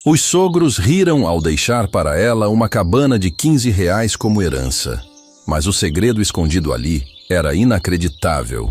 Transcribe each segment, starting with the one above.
Os sogros riram ao deixar para ela uma cabana de R$ 15 como herança. Mas o segredo escondido ali era inacreditável.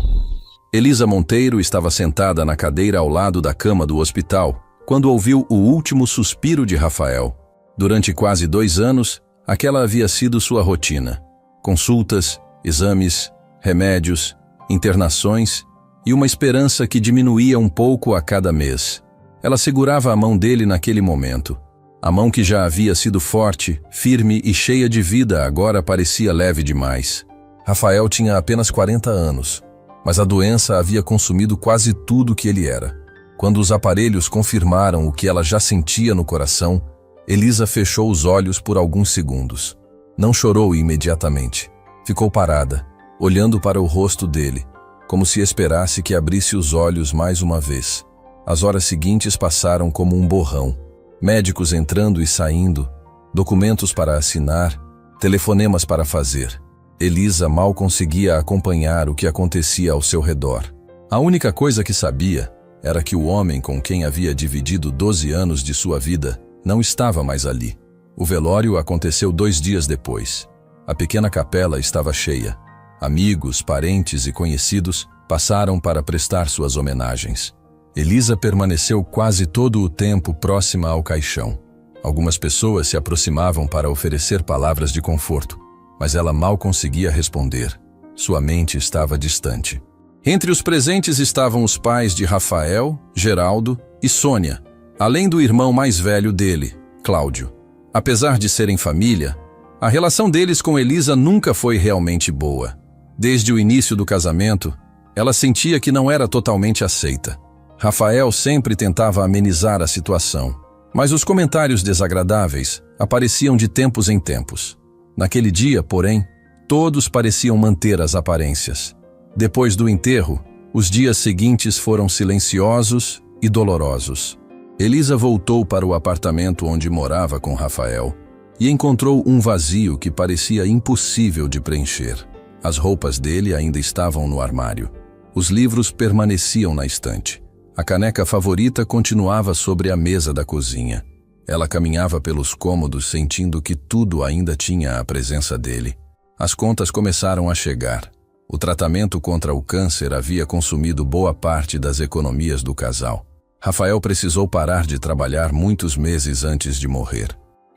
Elisa Monteiro estava sentada na cadeira ao lado da cama do hospital, quando ouviu o último suspiro de Rafael. Durante quase 2 anos, aquela havia sido sua rotina. Consultas, exames, remédios, internações e uma esperança que diminuía um pouco a cada mês. Ela segurava a mão dele naquele momento. A mão que já havia sido forte, firme e cheia de vida agora parecia leve demais. Rafael tinha apenas 40 anos, mas a doença havia consumido quase tudo que ele era. Quando os aparelhos confirmaram o que ela já sentia no coração, Elisa fechou os olhos por alguns segundos. Não chorou imediatamente. Ficou parada, olhando para o rosto dele, como se esperasse que abrisse os olhos mais uma vez. As horas seguintes passaram como um borrão. Médicos entrando e saindo, documentos para assinar, telefonemas para fazer. Elisa mal conseguia acompanhar o que acontecia ao seu redor. A única coisa que sabia era que o homem com quem havia dividido 12 anos de sua vida não estava mais ali. O velório aconteceu 2 dias depois. A pequena capela estava cheia. Amigos, parentes e conhecidos passaram para prestar suas homenagens. Elisa permaneceu quase todo o tempo próxima ao caixão. Algumas pessoas se aproximavam para oferecer palavras de conforto, mas ela mal conseguia responder. Sua mente estava distante. Entre os presentes estavam os pais de Rafael, Geraldo e Sônia, além do irmão mais velho dele, Cláudio. Apesar de serem família, a relação deles com Elisa nunca foi realmente boa. Desde o início do casamento, ela sentia que não era totalmente aceita. Rafael sempre tentava amenizar a situação, mas os comentários desagradáveis apareciam de tempos em tempos. Naquele dia, porém, todos pareciam manter as aparências. Depois do enterro, os dias seguintes foram silenciosos e dolorosos. Elisa voltou para o apartamento onde morava com Rafael e encontrou um vazio que parecia impossível de preencher. As roupas dele ainda estavam no armário. Os livros permaneciam na estante. A caneca favorita continuava sobre a mesa da cozinha. Ela caminhava pelos cômodos sentindo que tudo ainda tinha a presença dele. As contas começaram a chegar. O tratamento contra o câncer havia consumido boa parte das economias do casal. Rafael precisou parar de trabalhar muitos meses antes de morrer.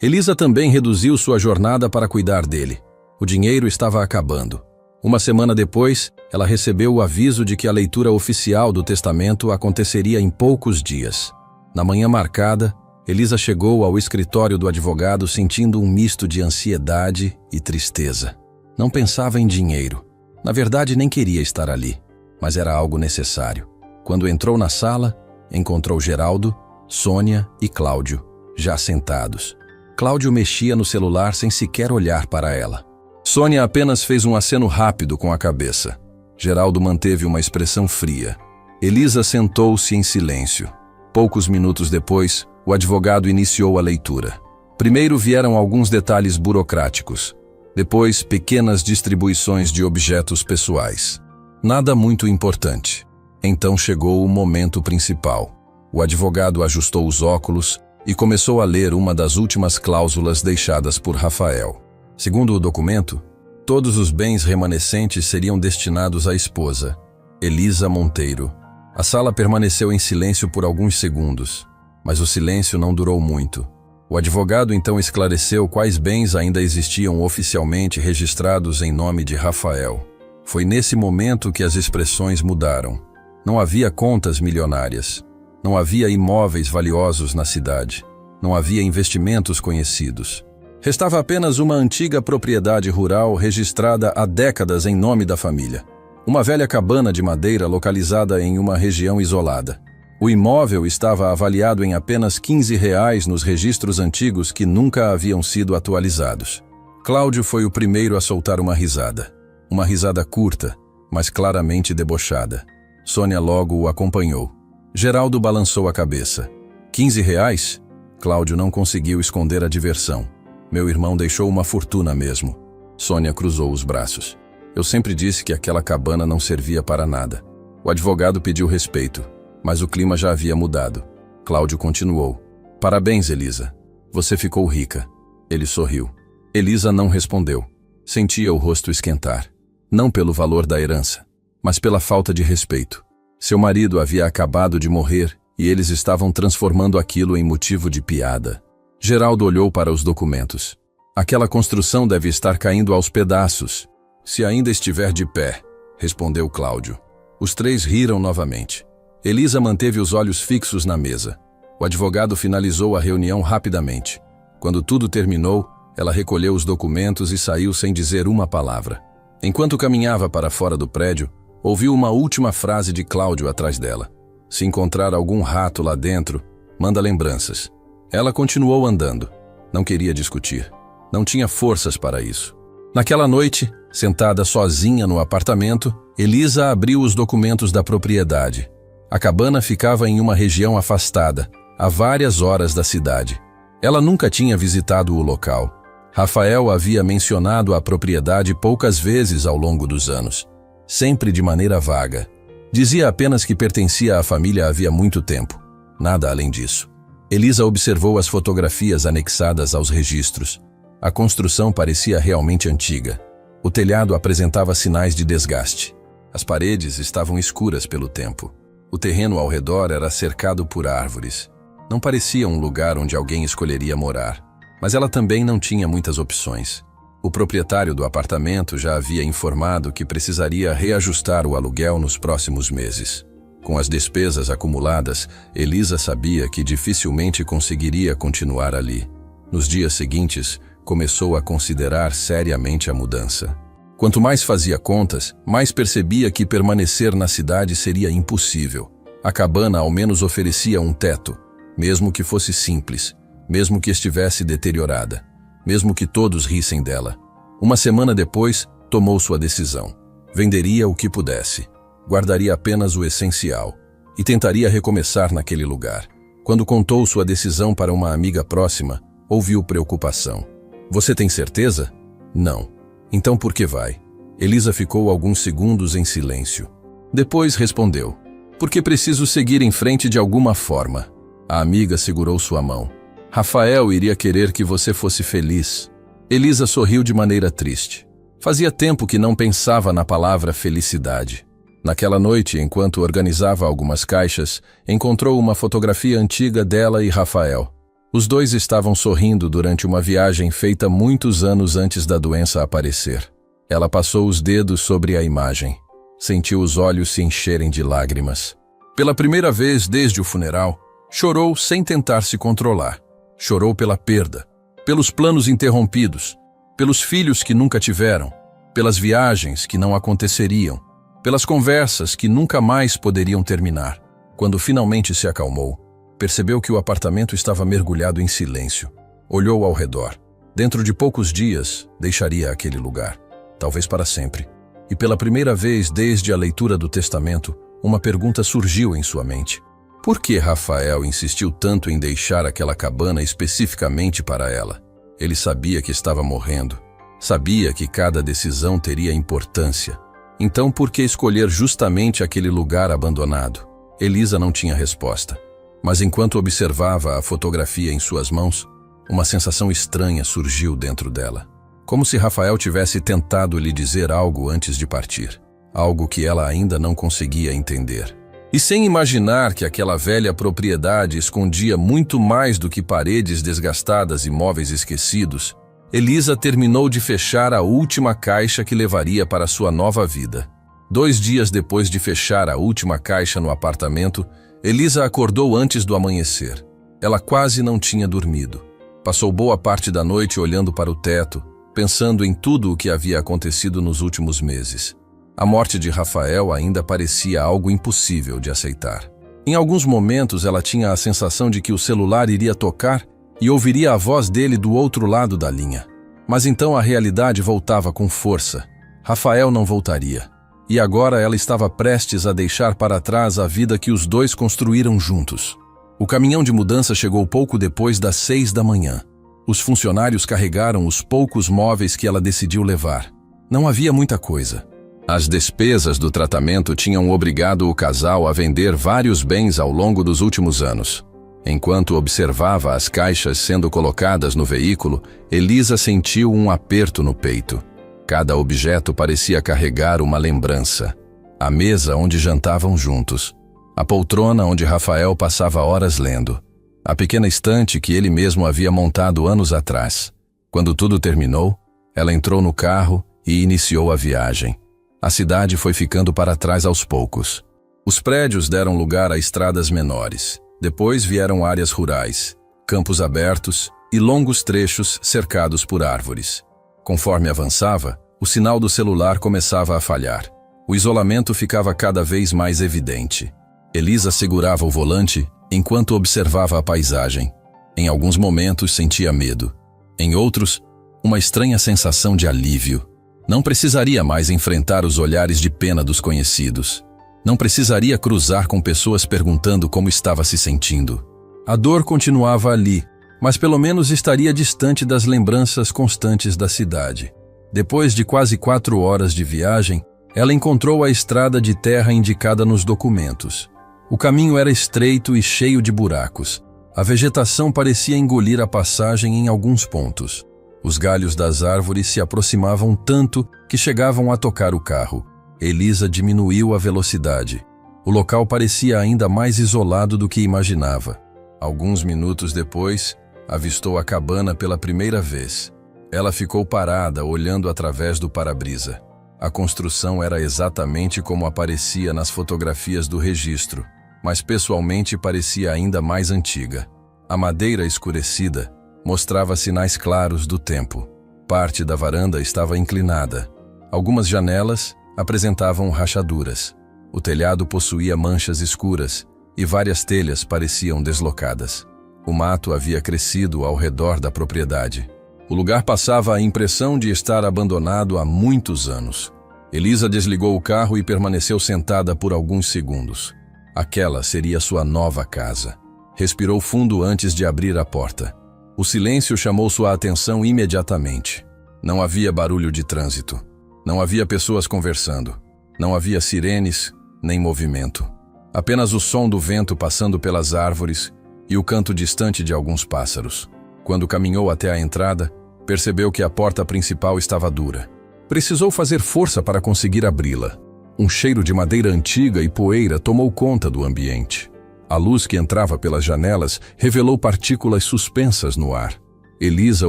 Elisa também reduziu sua jornada para cuidar dele. O dinheiro estava acabando. Uma semana depois, ela recebeu o aviso de que a leitura oficial do testamento aconteceria em poucos dias. Na manhã marcada, Elisa chegou ao escritório do advogado sentindo um misto de ansiedade e tristeza. Não pensava em dinheiro. Na verdade, nem queria estar ali, mas era algo necessário. Quando entrou na sala, encontrou Geraldo, Sônia e Cláudio, já sentados. Cláudio mexia no celular sem sequer olhar para ela. Sônia apenas fez um aceno rápido com a cabeça. Geraldo manteve uma expressão fria. Elisa sentou-se em silêncio. Poucos minutos depois, o advogado iniciou a leitura. Primeiro vieram alguns detalhes burocráticos. Depois, pequenas distribuições de objetos pessoais. Nada muito importante. Então chegou o momento principal. O advogado ajustou os óculos e começou a ler uma das últimas cláusulas deixadas por Rafael. Segundo o documento, todos os bens remanescentes seriam destinados à esposa, Elisa Monteiro. A sala permaneceu em silêncio por alguns segundos, mas o silêncio não durou muito. O advogado então esclareceu quais bens ainda existiam oficialmente registrados em nome de Rafael. Foi nesse momento que as expressões mudaram. Não havia contas milionárias. Não havia imóveis valiosos na cidade. Não havia investimentos conhecidos. Restava apenas uma antiga propriedade rural registrada há décadas em nome da família. Uma velha cabana de madeira localizada em uma região isolada. O imóvel estava avaliado em apenas R$ 15 nos registros antigos que nunca haviam sido atualizados. Cláudio foi o primeiro a soltar uma risada. Uma risada curta, mas claramente debochada. Sônia logo o acompanhou. Geraldo balançou a cabeça. R$ 15? Cláudio não conseguiu esconder a diversão. Meu irmão deixou uma fortuna mesmo. Sônia cruzou os braços. Eu sempre disse que aquela cabana não servia para nada. O advogado pediu respeito, mas o clima já havia mudado. Cláudio continuou. Parabéns, Elisa. Você ficou rica. Ele sorriu. Elisa não respondeu. Sentia o rosto esquentar. Não pelo valor da herança, mas pela falta de respeito. Seu marido havia acabado de morrer e eles estavam transformando aquilo em motivo de piada. Geraldo olhou para os documentos. Aquela construção deve estar caindo aos pedaços. Se ainda estiver de pé, respondeu Cláudio. Os três riram novamente. Elisa manteve os olhos fixos na mesa. O advogado finalizou a reunião rapidamente. Quando tudo terminou, ela recolheu os documentos e saiu sem dizer uma palavra. Enquanto caminhava para fora do prédio, ouviu uma última frase de Cláudio atrás dela. Se encontrar algum rato lá dentro, manda lembranças. Ela continuou andando. Não queria discutir. Não tinha forças para isso. Naquela noite, sentada sozinha no apartamento, Elisa abriu os documentos da propriedade. A cabana ficava em uma região afastada, a várias horas da cidade. Ela nunca tinha visitado o local. Rafael havia mencionado a propriedade poucas vezes ao longo dos anos, sempre de maneira vaga. Dizia apenas que pertencia à família havia muito tempo. Nada além disso. Elisa observou as fotografias anexadas aos registros. A construção parecia realmente antiga. O telhado apresentava sinais de desgaste. As paredes estavam escuras pelo tempo. O terreno ao redor era cercado por árvores. Não parecia um lugar onde alguém escolheria morar. Mas ela também não tinha muitas opções. O proprietário do apartamento já havia informado que precisaria reajustar o aluguel nos próximos meses. Com as despesas acumuladas, Elisa sabia que dificilmente conseguiria continuar ali. Nos dias seguintes, começou a considerar seriamente a mudança. Quanto mais fazia contas, mais percebia que permanecer na cidade seria impossível. A cabana ao menos oferecia um teto, mesmo que fosse simples, mesmo que estivesse deteriorada, mesmo que todos rissem dela. Uma semana depois, tomou sua decisão. Venderia o que pudesse, guardaria apenas o essencial e tentaria recomeçar naquele lugar. Quando contou sua decisão para uma amiga próxima, ouviu preocupação. Você tem certeza? Não. Então por que vai? Elisa ficou alguns segundos em silêncio. Depois respondeu. Porque preciso seguir em frente de alguma forma. A amiga segurou sua mão. Rafael iria querer que você fosse feliz. Elisa sorriu de maneira triste. Fazia tempo que não pensava na palavra felicidade. Naquela noite, enquanto organizava algumas caixas, encontrou uma fotografia antiga dela e Rafael. Os dois estavam sorrindo durante uma viagem feita muitos anos antes da doença aparecer. Ela passou os dedos sobre a imagem. Sentiu os olhos se encherem de lágrimas. Pela primeira vez desde o funeral, chorou sem tentar se controlar. Chorou pela perda, pelos planos interrompidos, pelos filhos que nunca tiveram, pelas viagens que não aconteceriam, pelas conversas que nunca mais poderiam terminar. Quando finalmente se acalmou, percebeu que o apartamento estava mergulhado em silêncio. Olhou ao redor. Dentro de poucos dias, deixaria aquele lugar, talvez para sempre. E pela primeira vez desde a leitura do testamento, uma pergunta surgiu em sua mente. Por que Rafael insistiu tanto em deixar aquela cabana especificamente para ela? Ele sabia que estava morrendo. Sabia que cada decisão teria importância. Então por que escolher justamente aquele lugar abandonado? Elisa não tinha resposta. Mas enquanto observava a fotografia em suas mãos, uma sensação estranha surgiu dentro dela. Como se Rafael tivesse tentado lhe dizer algo antes de partir. Algo que ela ainda não conseguia entender. E sem imaginar que aquela velha propriedade escondia muito mais do que paredes desgastadas e móveis esquecidos, Elisa terminou de fechar a última caixa que levaria para sua nova vida. 2 dias depois de fechar a última caixa no apartamento, Elisa acordou antes do amanhecer. Ela quase não tinha dormido. Passou boa parte da noite olhando para o teto, pensando em tudo o que havia acontecido nos últimos meses. A morte de Rafael ainda parecia algo impossível de aceitar. Em alguns momentos ela tinha a sensação de que o celular iria tocar e ouviria a voz dele do outro lado da linha. Mas então a realidade voltava com força. Rafael não voltaria. E agora ela estava prestes a deixar para trás a vida que os dois construíram juntos. O caminhão de mudança chegou pouco depois das 6 da manhã. Os funcionários carregaram os poucos móveis que ela decidiu levar. Não havia muita coisa. As despesas do tratamento tinham obrigado o casal a vender vários bens ao longo dos últimos anos. Enquanto observava as caixas sendo colocadas no veículo, Elisa sentiu um aperto no peito. Cada objeto parecia carregar uma lembrança. A mesa onde jantavam juntos. A poltrona onde Rafael passava horas lendo. A pequena estante que ele mesmo havia montado anos atrás. Quando tudo terminou, ela entrou no carro e iniciou a viagem. A cidade foi ficando para trás aos poucos. Os prédios deram lugar a estradas menores. Depois vieram áreas rurais, campos abertos e longos trechos cercados por árvores. Conforme avançava, o sinal do celular começava a falhar. O isolamento ficava cada vez mais evidente. Elisa segurava o volante enquanto observava a paisagem. Em alguns momentos sentia medo. Em outros, uma estranha sensação de alívio. Não precisaria mais enfrentar os olhares de pena dos conhecidos. Não precisaria cruzar com pessoas perguntando como estava se sentindo. A dor continuava ali, mas pelo menos estaria distante das lembranças constantes da cidade. Depois de quase 4 horas de viagem, ela encontrou a estrada de terra indicada nos documentos. O caminho era estreito e cheio de buracos. A vegetação parecia engolir a passagem em alguns pontos. Os galhos das árvores se aproximavam tanto que chegavam a tocar o carro. Elisa diminuiu a velocidade. O local parecia ainda mais isolado do que imaginava. Alguns minutos depois, avistou a cabana pela primeira vez. Ela ficou parada, olhando através do para-brisa. A construção era exatamente como aparecia nas fotografias do registro, mas pessoalmente parecia ainda mais antiga. A madeira escurecida mostrava sinais claros do tempo. Parte da varanda estava inclinada. Algumas janelas apresentavam rachaduras. O telhado possuía manchas escuras e várias telhas pareciam deslocadas. O mato havia crescido ao redor da propriedade. O lugar passava a impressão de estar abandonado há muitos anos. Elisa desligou o carro e permaneceu sentada por alguns segundos. Aquela seria sua nova casa. Respirou fundo antes de abrir a porta. O silêncio chamou sua atenção imediatamente. Não havia barulho de trânsito. Não havia pessoas conversando. Não havia sirenes, nem movimento. Apenas o som do vento passando pelas árvores e o canto distante de alguns pássaros. Quando caminhou até a entrada, percebeu que a porta principal estava dura. Precisou fazer força para conseguir abri-la. Um cheiro de madeira antiga e poeira tomou conta do ambiente. A luz que entrava pelas janelas revelou partículas suspensas no ar. Elisa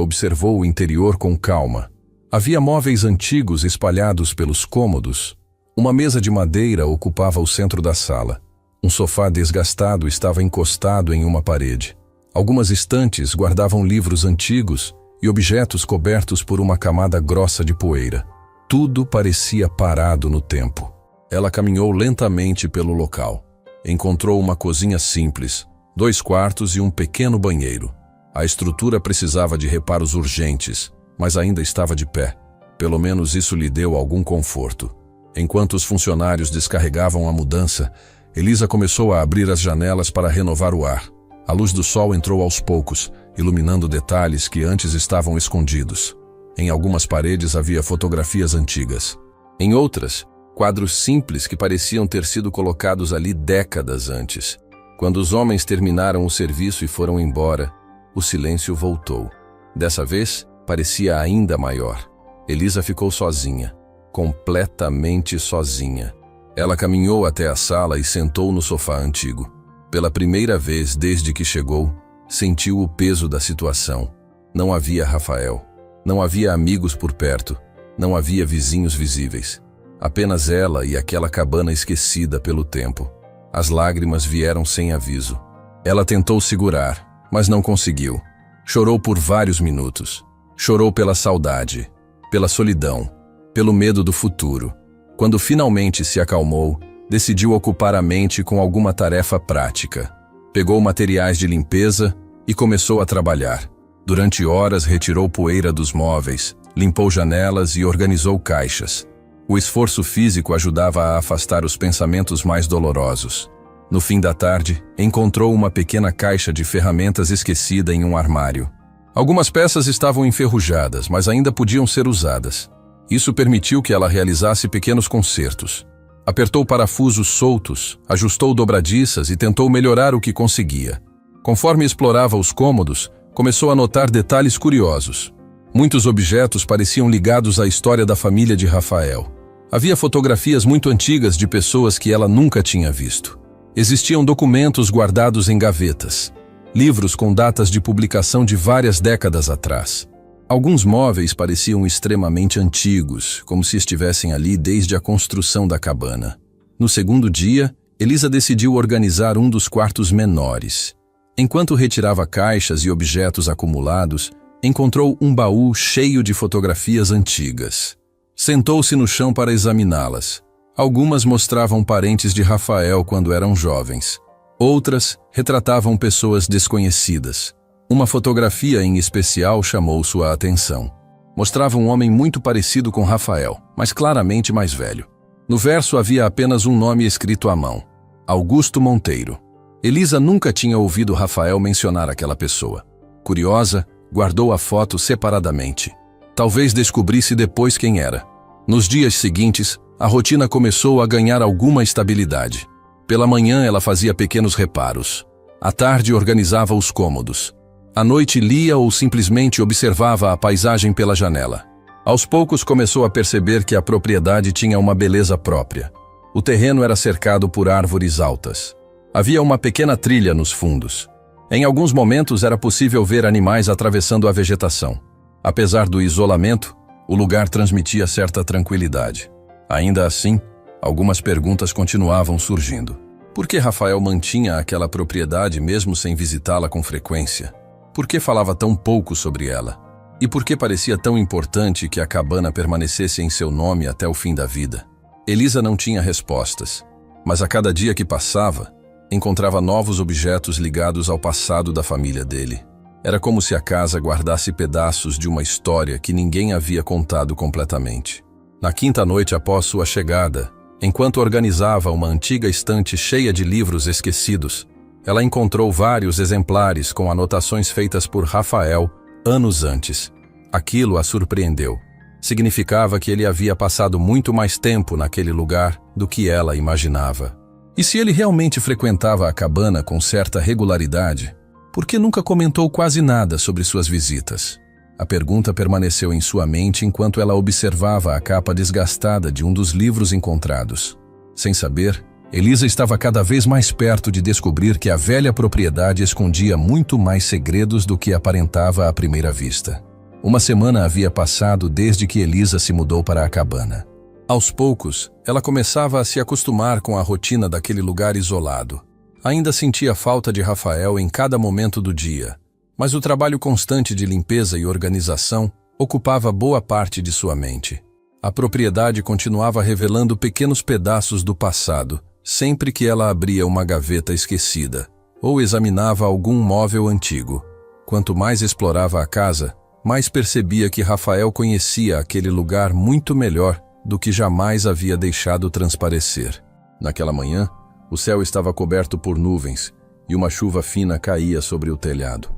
observou o interior com calma. Havia móveis antigos espalhados pelos cômodos. Uma mesa de madeira ocupava o centro da sala. Um sofá desgastado estava encostado em uma parede. Algumas estantes guardavam livros antigos e objetos cobertos por uma camada grossa de poeira. Tudo parecia parado no tempo. Ela caminhou lentamente pelo local. Encontrou uma cozinha simples, 2 quartos e um pequeno banheiro. A estrutura precisava de reparos urgentes, mas ainda estava de pé. Pelo menos isso lhe deu algum conforto. Enquanto os funcionários descarregavam a mudança, Elisa começou a abrir as janelas para renovar o ar. A luz do sol entrou aos poucos, iluminando detalhes que antes estavam escondidos. Em algumas paredes havia fotografias antigas. Em outras, quadros simples que pareciam ter sido colocados ali décadas antes. Quando os homens terminaram o serviço e foram embora, o silêncio voltou. Dessa vez, parecia ainda maior. Elisa ficou sozinha, completamente sozinha. Ela caminhou até a sala e sentou no sofá antigo. Pela primeira vez desde que chegou, sentiu o peso da situação. Não havia Rafael. Não havia amigos por perto. Não havia vizinhos visíveis. Apenas ela e aquela cabana esquecida pelo tempo. As lágrimas vieram sem aviso. Ela tentou segurar, mas não conseguiu. Chorou por vários minutos. Chorou pela saudade, pela solidão, pelo medo do futuro. Quando finalmente se acalmou, decidiu ocupar a mente com alguma tarefa prática. Pegou materiais de limpeza e começou a trabalhar. Durante horas retirou poeira dos móveis, limpou janelas e organizou caixas. O esforço físico ajudava a afastar os pensamentos mais dolorosos. No fim da tarde, encontrou uma pequena caixa de ferramentas esquecida em um armário. Algumas peças estavam enferrujadas, mas ainda podiam ser usadas. Isso permitiu que ela realizasse pequenos consertos. Apertou parafusos soltos, ajustou dobradiças e tentou melhorar o que conseguia. Conforme explorava os cômodos, começou a notar detalhes curiosos. Muitos objetos pareciam ligados à história da família de Rafael. Havia fotografias muito antigas de pessoas que ela nunca tinha visto. Existiam documentos guardados em gavetas, livros com datas de publicação de várias décadas atrás. Alguns móveis pareciam extremamente antigos, como se estivessem ali desde a construção da cabana. No segundo dia, Elisa decidiu organizar um dos quartos menores. Enquanto retirava caixas e objetos acumulados, encontrou um baú cheio de fotografias antigas. Sentou-se no chão para examiná-las. Algumas mostravam parentes de Rafael quando eram jovens. Outras retratavam pessoas desconhecidas. Uma fotografia em especial chamou sua atenção. Mostrava um homem muito parecido com Rafael, mas claramente mais velho. No verso havia apenas um nome escrito à mão: Augusto Monteiro. Elisa nunca tinha ouvido Rafael mencionar aquela pessoa. Curiosa, guardou a foto separadamente. Talvez descobrisse depois quem era. Nos dias seguintes, a rotina começou a ganhar alguma estabilidade. Pela manhã ela fazia pequenos reparos. À tarde organizava os cômodos. À noite lia ou simplesmente observava a paisagem pela janela. Aos poucos começou a perceber que a propriedade tinha uma beleza própria. O terreno era cercado por árvores altas. Havia uma pequena trilha nos fundos. Em alguns momentos era possível ver animais atravessando a vegetação. Apesar do isolamento, o lugar transmitia certa tranquilidade. Ainda assim, algumas perguntas continuavam surgindo. Por que Rafael mantinha aquela propriedade mesmo sem visitá-la com frequência? Por que falava tão pouco sobre ela? E por que parecia tão importante que a cabana permanecesse em seu nome até o fim da vida? Elisa não tinha respostas, mas a cada dia que passava, encontrava novos objetos ligados ao passado da família dele. Era como se a casa guardasse pedaços de uma história que ninguém havia contado completamente. Na quinta noite após sua chegada, enquanto organizava uma antiga estante cheia de livros esquecidos, ela encontrou vários exemplares com anotações feitas por Rafael anos antes. Aquilo a surpreendeu. Significava que ele havia passado muito mais tempo naquele lugar do que ela imaginava. E se ele realmente frequentava a cabana com certa regularidade, por que nunca comentou quase nada sobre suas visitas? A pergunta permaneceu em sua mente enquanto ela observava a capa desgastada de um dos livros encontrados. Sem saber, Elisa estava cada vez mais perto de descobrir que a velha propriedade escondia muito mais segredos do que aparentava à primeira vista. Uma semana havia passado desde que Elisa se mudou para a cabana. Aos poucos, ela começava a se acostumar com a rotina daquele lugar isolado. Ainda sentia falta de Rafael em cada momento do dia, mas o trabalho constante de limpeza e organização ocupava boa parte de sua mente. A propriedade continuava revelando pequenos pedaços do passado, sempre que ela abria uma gaveta esquecida ou examinava algum móvel antigo. Quanto mais explorava a casa, mais percebia que Rafael conhecia aquele lugar muito melhor do que jamais havia deixado transparecer. Naquela manhã, o céu estava coberto por nuvens e uma chuva fina caía sobre o telhado.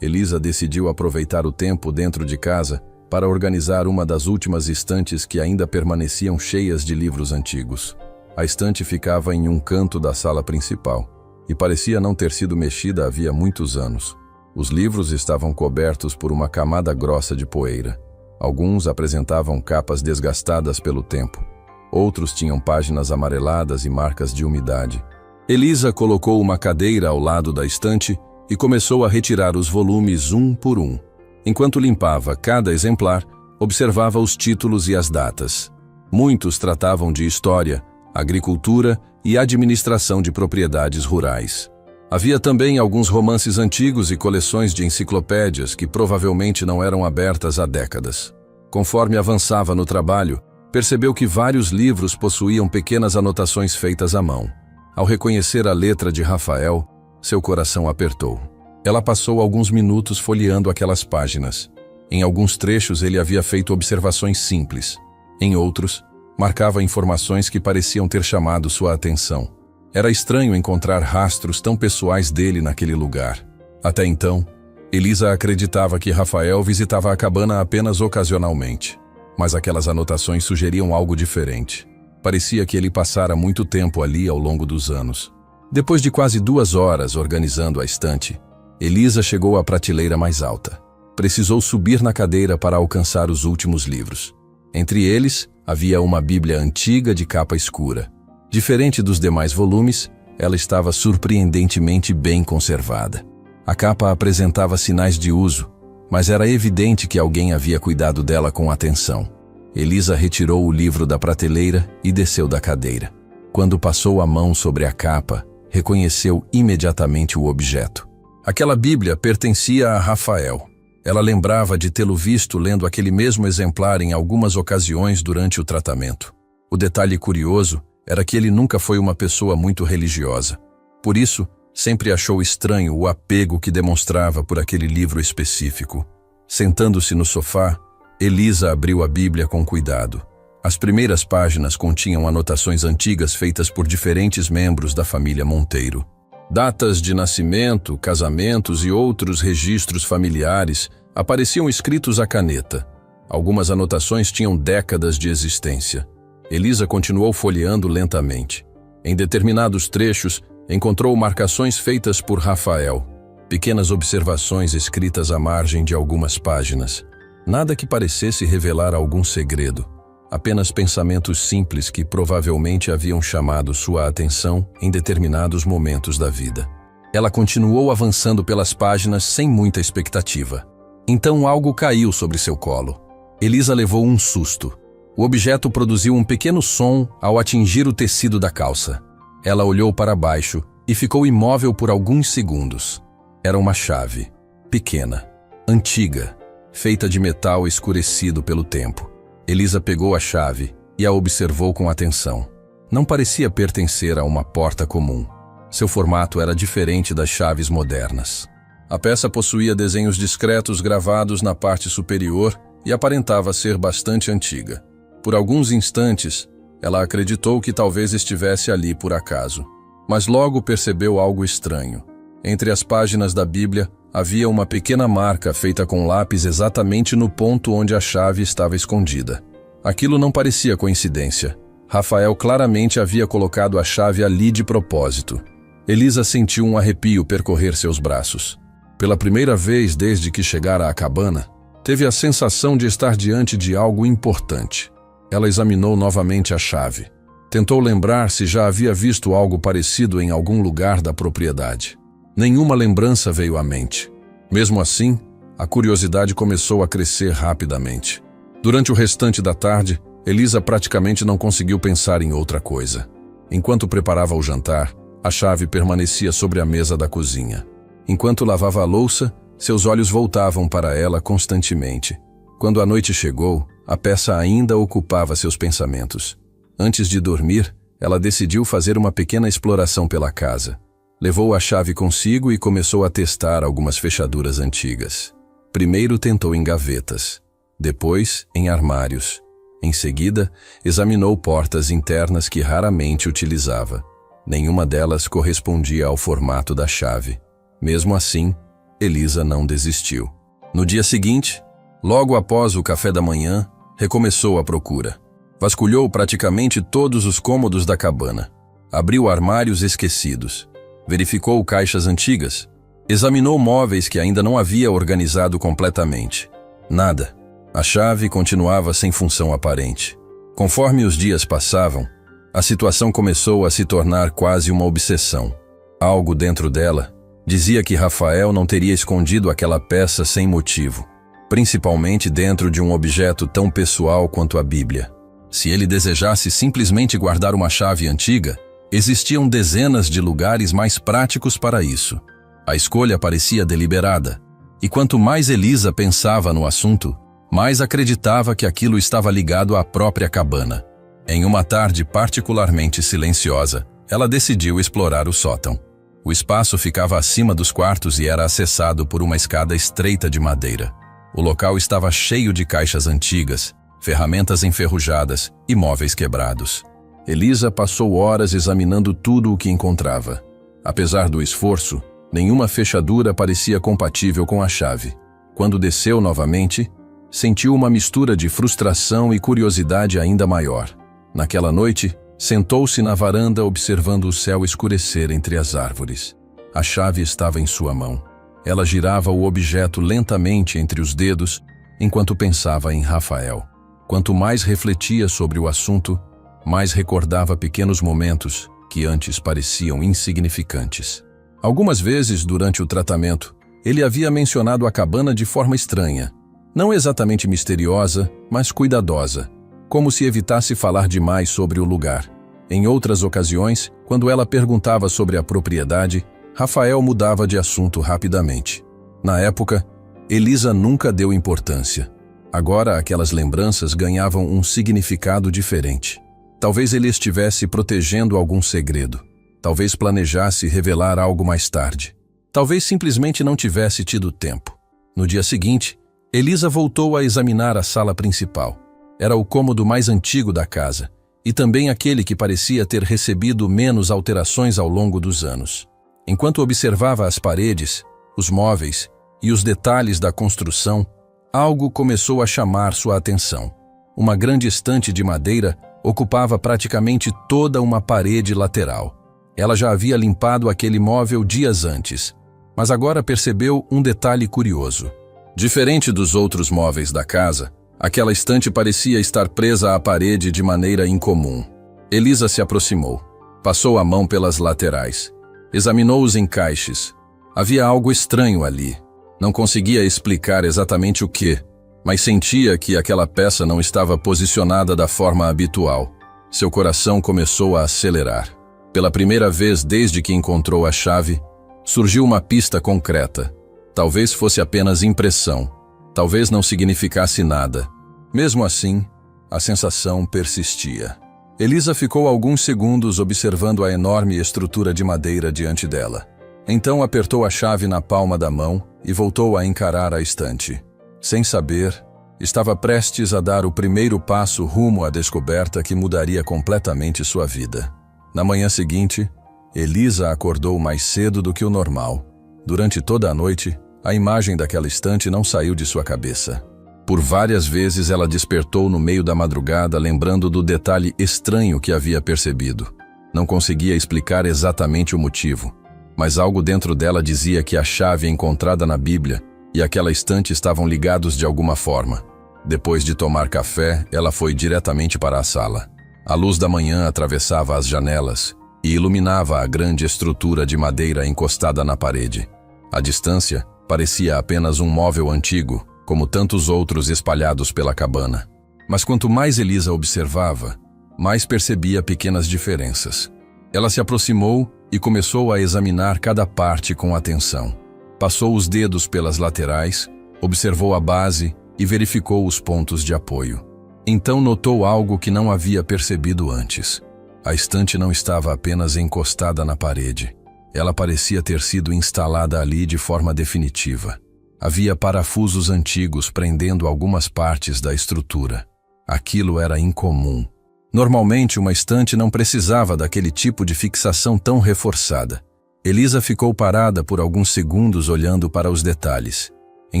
Elisa decidiu aproveitar o tempo dentro de casa para organizar uma das últimas estantes que ainda permaneciam cheias de livros antigos. A estante ficava em um canto da sala principal e parecia não ter sido mexida havia muitos anos. Os livros estavam cobertos por uma camada grossa de poeira. Alguns apresentavam capas desgastadas pelo tempo. Outros tinham páginas amareladas e marcas de umidade. Elisa colocou uma cadeira ao lado da estante e começou a retirar os volumes um por um. Enquanto limpava cada exemplar, observava os títulos e as datas. Muitos tratavam de história, agricultura e administração de propriedades rurais. Havia também alguns romances antigos e coleções de enciclopédias que provavelmente não eram abertas há décadas. Conforme avançava no trabalho, percebeu que vários livros possuíam pequenas anotações feitas à mão. Ao reconhecer a letra de Rafael, seu coração apertou. Ela passou alguns minutos folheando aquelas páginas. Em alguns trechos ele havia feito observações simples. Em outros, marcava informações que pareciam ter chamado sua atenção. Era estranho encontrar rastros tão pessoais dele naquele lugar. Até então, Elisa acreditava que Rafael visitava a cabana apenas ocasionalmente. Mas aquelas anotações sugeriam algo diferente. Parecia que ele passara muito tempo ali ao longo dos anos. Depois de quase 2 horas organizando a estante, Elisa chegou à prateleira mais alta. Precisou subir na cadeira para alcançar os últimos livros. Entre eles, havia uma Bíblia antiga de capa escura. Diferente dos demais volumes, ela estava surpreendentemente bem conservada. A capa apresentava sinais de uso, mas era evidente que alguém havia cuidado dela com atenção. Elisa retirou o livro da prateleira e desceu da cadeira. Quando passou a mão sobre a capa, reconheceu imediatamente o objeto. Aquela Bíblia pertencia a Rafael. Ela lembrava de tê-lo visto lendo aquele mesmo exemplar em algumas ocasiões durante o tratamento. O detalhe curioso era que ele nunca foi uma pessoa muito religiosa. Por isso, sempre achou estranho o apego que demonstrava por aquele livro específico. Sentando-se no sofá, Elisa abriu a Bíblia com cuidado. As primeiras páginas continham anotações antigas feitas por diferentes membros da família Monteiro. Datas de nascimento, casamentos e outros registros familiares apareciam escritos à caneta. Algumas anotações tinham décadas de existência. Elisa continuou folheando lentamente. Em determinados trechos, encontrou marcações feitas por Rafael, pequenas observações escritas à margem de algumas páginas. Nada que parecesse revelar algum segredo, apenas pensamentos simples que provavelmente haviam chamado sua atenção em determinados momentos da vida. Ela continuou avançando pelas páginas sem muita expectativa. Então algo caiu sobre seu colo. Elisa levou um susto. O objeto produziu um pequeno som ao atingir o tecido da calça. Ela olhou para baixo e ficou imóvel por alguns segundos. Era uma chave, pequena, antiga, feita de metal escurecido pelo tempo. Elisa pegou a chave e a observou com atenção. Não parecia pertencer a uma porta comum. Seu formato era diferente das chaves modernas. A peça possuía desenhos discretos gravados na parte superior e aparentava ser bastante antiga. Por alguns instantes, ela acreditou que talvez estivesse ali por acaso. Mas logo percebeu algo estranho. Entre as páginas da Bíblia, havia uma pequena marca feita com lápis exatamente no ponto onde a chave estava escondida. Aquilo não parecia coincidência. Rafael claramente havia colocado a chave ali de propósito. Elisa sentiu um arrepio percorrer seus braços. Pela primeira vez desde que chegara à cabana, teve a sensação de estar diante de algo importante. Ela examinou novamente a chave. Tentou lembrar se já havia visto algo parecido em algum lugar da propriedade. Nenhuma lembrança veio à mente. Mesmo assim, a curiosidade começou a crescer rapidamente. Durante o restante da tarde, Elisa praticamente não conseguiu pensar em outra coisa. Enquanto preparava o jantar, a chave permanecia sobre a mesa da cozinha. Enquanto lavava a louça, seus olhos voltavam para ela constantemente. Quando a noite chegou, a peça ainda ocupava seus pensamentos. Antes de dormir, ela decidiu fazer uma pequena exploração pela casa. Levou a chave consigo e começou a testar algumas fechaduras antigas. Primeiro tentou em gavetas, depois em armários. Em seguida, examinou portas internas que raramente utilizava. Nenhuma delas correspondia ao formato da chave. Mesmo assim, Elisa não desistiu. No dia seguinte, logo após o café da manhã, recomeçou a procura. Vasculhou praticamente todos os cômodos da cabana. Abriu armários esquecidos. Verificou caixas antigas. Examinou móveis que ainda não havia organizado completamente. Nada. A chave continuava sem função aparente. Conforme os dias passavam, a situação começou a se tornar quase uma obsessão. Algo dentro dela dizia que Rafael não teria escondido aquela peça sem motivo, principalmente dentro de um objeto tão pessoal quanto a Bíblia. Se ele desejasse simplesmente guardar uma chave antiga, existiam dezenas de lugares mais práticos para isso. A escolha parecia deliberada, e quanto mais Elisa pensava no assunto, mais acreditava que aquilo estava ligado à própria cabana. Em uma tarde particularmente silenciosa, ela decidiu explorar o sótão. O espaço ficava acima dos quartos e era acessado por uma escada estreita de madeira. O local estava cheio de caixas antigas, ferramentas enferrujadas e móveis quebrados. Elisa passou horas examinando tudo o que encontrava. Apesar do esforço, nenhuma fechadura parecia compatível com a chave. Quando desceu novamente, sentiu uma mistura de frustração e curiosidade ainda maior. Naquela noite, sentou-se na varanda observando o céu escurecer entre as árvores. A chave estava em sua mão. Ela girava o objeto lentamente entre os dedos enquanto pensava em Rafael. Quanto mais refletia sobre o assunto, mais recordava pequenos momentos que antes pareciam insignificantes. Algumas vezes, durante o tratamento, ele havia mencionado a cabana de forma estranha, não exatamente misteriosa, mas cuidadosa, como se evitasse falar demais sobre o lugar. Em outras ocasiões, quando ela perguntava sobre a propriedade, Rafael mudava de assunto rapidamente. Na época, Elisa nunca deu importância. Agora aquelas lembranças ganhavam um significado diferente. Talvez ele estivesse protegendo algum segredo. Talvez planejasse revelar algo mais tarde. Talvez simplesmente não tivesse tido tempo. No dia seguinte, Elisa voltou a examinar a sala principal. Era o cômodo mais antigo da casa, e também aquele que parecia ter recebido menos alterações ao longo dos anos. Enquanto observava as paredes, os móveis e os detalhes da construção, algo começou a chamar sua atenção. Uma grande estante de madeira ocupava praticamente toda uma parede lateral. Ela já havia limpado aquele móvel dias antes, mas agora percebeu um detalhe curioso. Diferente dos outros móveis da casa, aquela estante parecia estar presa à parede de maneira incomum. Elisa se aproximou, passou a mão pelas laterais, examinou os encaixes. Havia algo estranho ali. Não conseguia explicar exatamente o que, mas sentia que aquela peça não estava posicionada da forma habitual. Seu coração começou a acelerar. Pela primeira vez desde que encontrou a chave, surgiu uma pista concreta. Talvez fosse apenas impressão. Talvez não significasse nada. Mesmo assim, a sensação persistia. Elisa ficou alguns segundos observando a enorme estrutura de madeira diante dela. Então apertou a chave na palma da mão e voltou a encarar a estante. Sem saber, estava prestes a dar o primeiro passo rumo à descoberta que mudaria completamente sua vida. Na manhã seguinte, Elisa acordou mais cedo do que o normal. Durante toda a noite, a imagem daquela estante não saiu de sua cabeça. Por várias vezes ela despertou no meio da madrugada lembrando do detalhe estranho que havia percebido. Não conseguia explicar exatamente o motivo, mas algo dentro dela dizia que a chave encontrada na Bíblia e aquela estante estavam ligados de alguma forma. Depois de tomar café, ela foi diretamente para a sala. A luz da manhã atravessava as janelas e iluminava a grande estrutura de madeira encostada na parede. À distância, parecia apenas um móvel antigo, como tantos outros espalhados pela cabana. Mas quanto mais Elisa observava, mais percebia pequenas diferenças. Ela se aproximou e começou a examinar cada parte com atenção. Passou os dedos pelas laterais, observou a base e verificou os pontos de apoio. Então notou algo que não havia percebido antes. A estante não estava apenas encostada na parede. Ela parecia ter sido instalada ali de forma definitiva. Havia parafusos antigos prendendo algumas partes da estrutura. Aquilo era incomum. Normalmente, uma estante não precisava daquele tipo de fixação tão reforçada. Elisa ficou parada por alguns segundos olhando para os detalhes. Em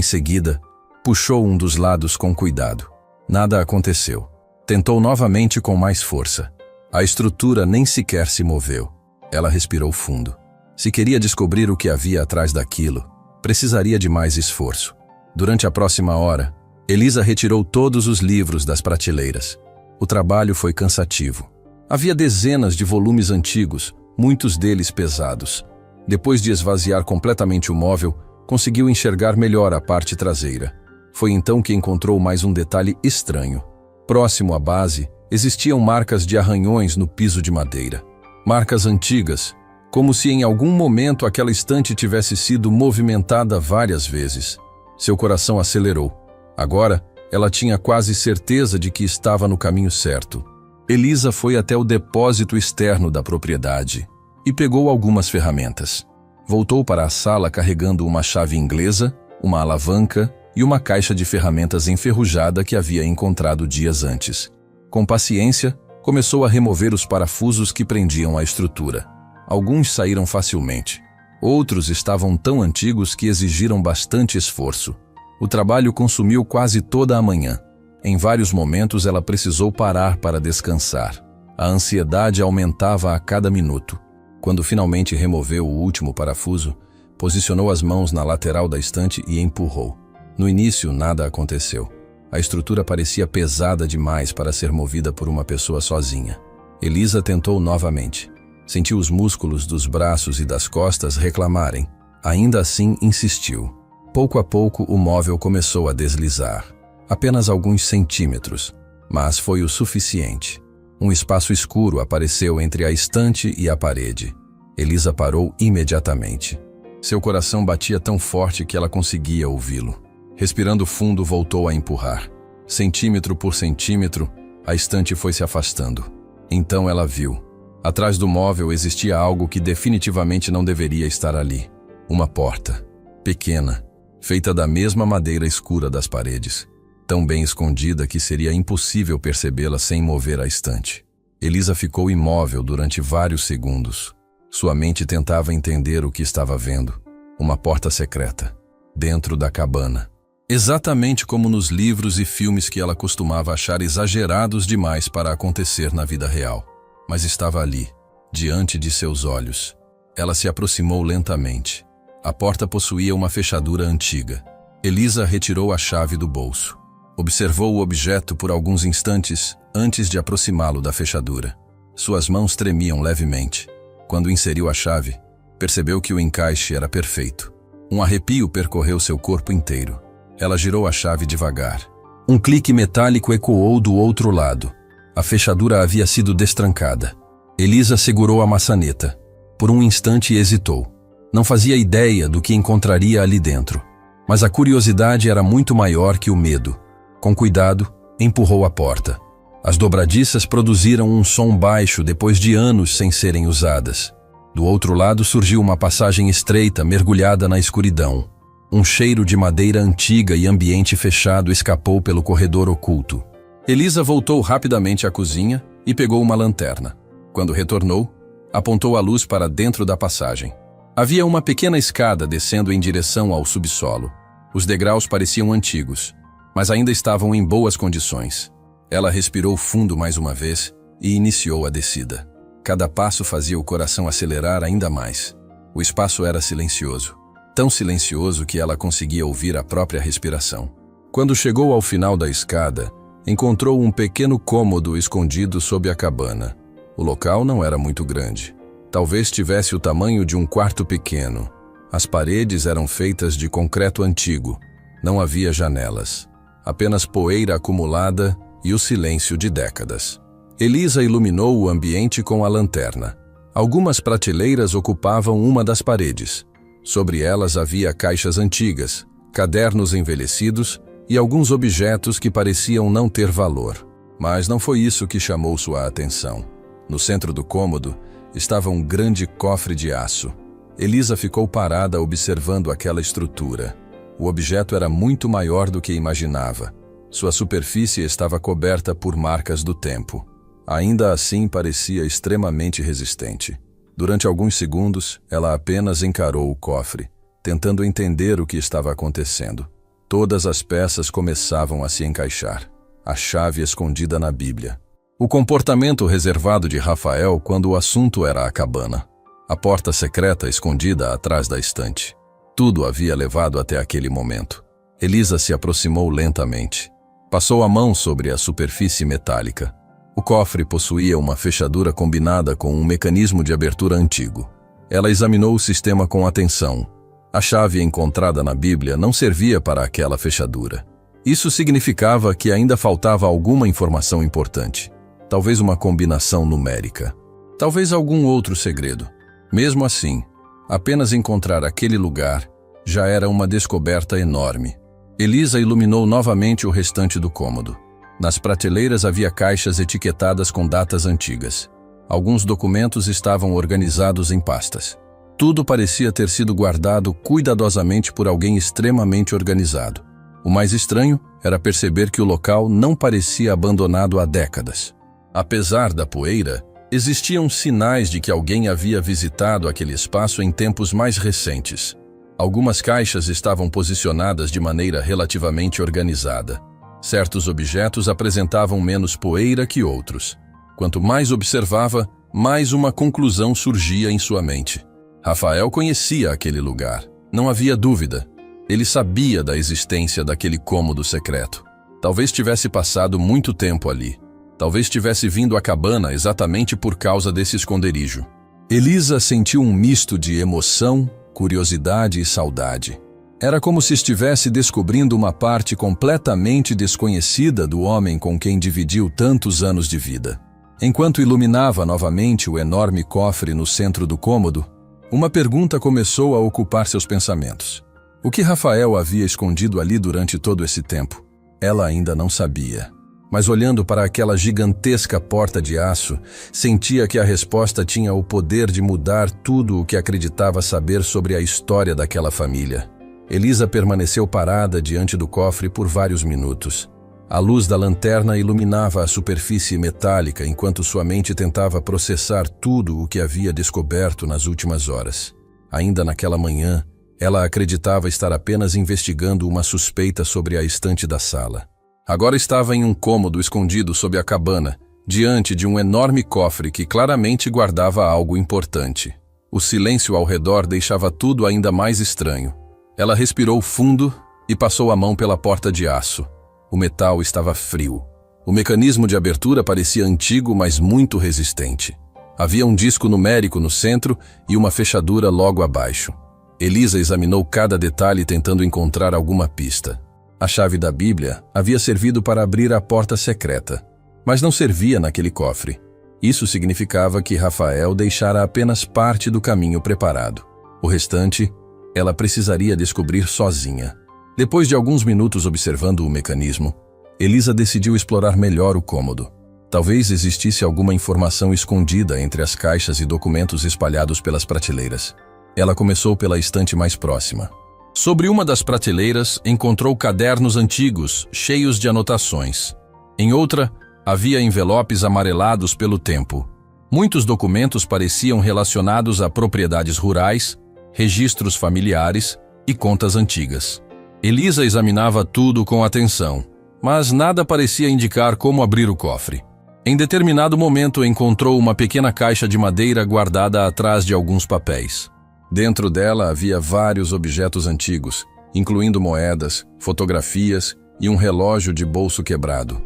seguida, puxou um dos lados com cuidado. Nada aconteceu. Tentou novamente com mais força. A estrutura nem sequer se moveu. Ela respirou fundo. Se queria descobrir o que havia atrás daquilo, precisaria de mais esforço. Durante a próxima hora, Elisa retirou todos os livros das prateleiras. O trabalho foi cansativo. Havia dezenas de volumes antigos, muitos deles pesados. Depois de esvaziar completamente o móvel, conseguiu enxergar melhor a parte traseira. Foi então que encontrou mais um detalhe estranho. Próximo à base, existiam marcas de arranhões no piso de madeira. Marcas antigas, como se em algum momento aquela estante tivesse sido movimentada várias vezes. Seu coração acelerou. Agora, ela tinha quase certeza de que estava no caminho certo. Elisa foi até o depósito externo da propriedade e pegou algumas ferramentas. Voltou para a sala carregando uma chave inglesa, uma alavanca e uma caixa de ferramentas enferrujada que havia encontrado dias antes. Com paciência, começou a remover os parafusos que prendiam a estrutura. Alguns saíram facilmente. Outros estavam tão antigos que exigiram bastante esforço. O trabalho consumiu quase toda a manhã. Em vários momentos ela precisou parar para descansar. A ansiedade aumentava a cada minuto. Quando finalmente removeu o último parafuso, Posicionou as mãos na lateral da estante e empurrou. No início, nada aconteceu. A estrutura parecia pesada demais para ser movida por uma pessoa sozinha. Elisa tentou novamente. Sentiu os músculos dos braços e das costas reclamarem. Ainda assim, insistiu. Pouco a pouco, o móvel começou a deslizar. Apenas alguns centímetros, mas foi o suficiente. Um espaço escuro apareceu entre a estante e a parede. Elisa parou imediatamente. Seu coração batia tão forte que ela conseguia ouvi-lo. Respirando fundo, voltou a empurrar. Centímetro por centímetro, a estante foi se afastando. Então ela viu. Atrás do móvel existia algo que definitivamente não deveria estar ali. Uma porta. Pequena, feita da mesma madeira escura das paredes. Tão bem escondida que seria impossível percebê-la sem mover a estante. Elisa ficou imóvel durante vários segundos. Sua mente tentava entender o que estava vendo. Uma porta secreta. Dentro da cabana. Exatamente como nos livros e filmes que ela costumava achar exagerados demais para acontecer na vida real. Mas estava ali, diante de seus olhos. Ela se aproximou lentamente. A porta possuía uma fechadura antiga. Elisa retirou a chave do bolso. Observou o objeto por alguns instantes antes de aproximá-lo da fechadura. Suas mãos tremiam levemente. Quando inseriu a chave, percebeu que o encaixe era perfeito. Um arrepio percorreu seu corpo inteiro. Ela girou a chave devagar. Um clique metálico ecoou do outro lado. A fechadura havia sido destrancada. Elisa segurou a maçaneta. Por um instante hesitou. Não fazia ideia do que encontraria ali dentro. Mas a curiosidade era muito maior que o medo. Com cuidado, empurrou a porta. As dobradiças produziram um som baixo depois de anos sem serem usadas. Do outro lado surgiu uma passagem estreita mergulhada na escuridão. Um cheiro de madeira antiga e ambiente fechado escapou pelo corredor oculto. Elisa voltou rapidamente à cozinha e pegou uma lanterna. Quando retornou, apontou a luz para dentro da passagem. Havia uma pequena escada descendo em direção ao subsolo. Os degraus pareciam antigos, mas ainda estavam em boas condições. Ela respirou fundo mais uma vez e iniciou a descida. Cada passo fazia o coração acelerar ainda mais. O espaço era silencioso. Tão silencioso que ela conseguia ouvir a própria respiração. Quando chegou ao final da escada, encontrou um pequeno cômodo escondido sob a cabana. O local não era muito grande. Talvez tivesse o tamanho de um quarto pequeno. As paredes eram feitas de concreto antigo. Não havia janelas. Apenas poeira acumulada e o silêncio de décadas. Elisa iluminou o ambiente com a lanterna. Algumas prateleiras ocupavam uma das paredes. Sobre elas havia caixas antigas, cadernos envelhecidos e alguns objetos que pareciam não ter valor. Mas não foi isso que chamou sua atenção. No centro do cômodo estava um grande cofre de aço. Elisa ficou parada observando aquela estrutura. O objeto era muito maior do que imaginava. Sua superfície estava coberta por marcas do tempo. Ainda assim parecia extremamente resistente. Durante alguns segundos, ela apenas encarou o cofre, tentando entender o que estava acontecendo. Todas as peças começavam a se encaixar. A chave escondida na Bíblia. O comportamento reservado de Rafael quando o assunto era a cabana. A porta secreta escondida atrás da estante. Tudo havia levado até aquele momento. Elisa se aproximou lentamente. Passou a mão sobre a superfície metálica. O cofre possuía uma fechadura combinada com um mecanismo de abertura antigo. Ela examinou o sistema com atenção. A chave encontrada na Bíblia não servia para aquela fechadura. Isso significava que ainda faltava alguma informação importante. Talvez uma combinação numérica. Talvez algum outro segredo. Mesmo assim, apenas encontrar aquele lugar já era uma descoberta enorme. Elisa iluminou novamente o restante do cômodo. Nas prateleiras havia caixas etiquetadas com datas antigas. Alguns documentos estavam organizados em pastas. Tudo parecia ter sido guardado cuidadosamente por alguém extremamente organizado. O mais estranho era perceber que o local não parecia abandonado há décadas. Apesar da poeira, existiam sinais de que alguém havia visitado aquele espaço em tempos mais recentes. Algumas caixas estavam posicionadas de maneira relativamente organizada. Certos objetos apresentavam menos poeira que outros. Quanto mais observava, mais uma conclusão surgia em sua mente. Rafael conhecia aquele lugar. Não havia dúvida. Ele sabia da existência daquele cômodo secreto. Talvez tivesse passado muito tempo ali. Talvez tivesse vindo à cabana exatamente por causa desse esconderijo. Elisa sentiu um misto de emoção, curiosidade e saudade. Era como se estivesse descobrindo uma parte completamente desconhecida do homem com quem dividiu tantos anos de vida. Enquanto iluminava novamente o enorme cofre no centro do cômodo, uma pergunta começou a ocupar seus pensamentos. O que Rafael havia escondido ali durante todo esse tempo? Ela ainda não sabia. Mas olhando para aquela gigantesca porta de aço, sentia que a resposta tinha o poder de mudar tudo o que acreditava saber sobre a história daquela família. Elisa permaneceu parada diante do cofre por vários minutos. A luz da lanterna iluminava a superfície metálica enquanto sua mente tentava processar tudo o que havia descoberto nas últimas horas. Ainda naquela manhã, ela acreditava estar apenas investigando uma suspeita sobre a estante da sala. Agora estava em um cômodo escondido sob a cabana, diante de um enorme cofre que claramente guardava algo importante. O silêncio ao redor deixava tudo ainda mais estranho. Ela respirou fundo e passou a mão pela porta de aço. O metal estava frio. O mecanismo de abertura parecia antigo, mas muito resistente. Havia um disco numérico no centro e uma fechadura logo abaixo. Elisa examinou cada detalhe tentando encontrar alguma pista. A chave da Bíblia havia servido para abrir a porta secreta, mas não servia naquele cofre. Isso significava que Rafael deixara apenas parte do caminho preparado. O restante, ela precisaria descobrir sozinha. Depois de alguns minutos observando o mecanismo, Elisa decidiu explorar melhor o cômodo. Talvez existisse alguma informação escondida entre as caixas e documentos espalhados pelas prateleiras. Ela começou pela estante mais próxima. Sobre uma das prateleiras, encontrou cadernos antigos, cheios de anotações. Em outra, havia envelopes amarelados pelo tempo. Muitos documentos pareciam relacionados a propriedades rurais, registros familiares e contas antigas. Elisa examinava tudo com atenção, mas nada parecia indicar como abrir o cofre. Em determinado momento, encontrou uma pequena caixa de madeira guardada atrás de alguns papéis. Dentro dela havia vários objetos antigos, incluindo moedas, fotografias e um relógio de bolso quebrado.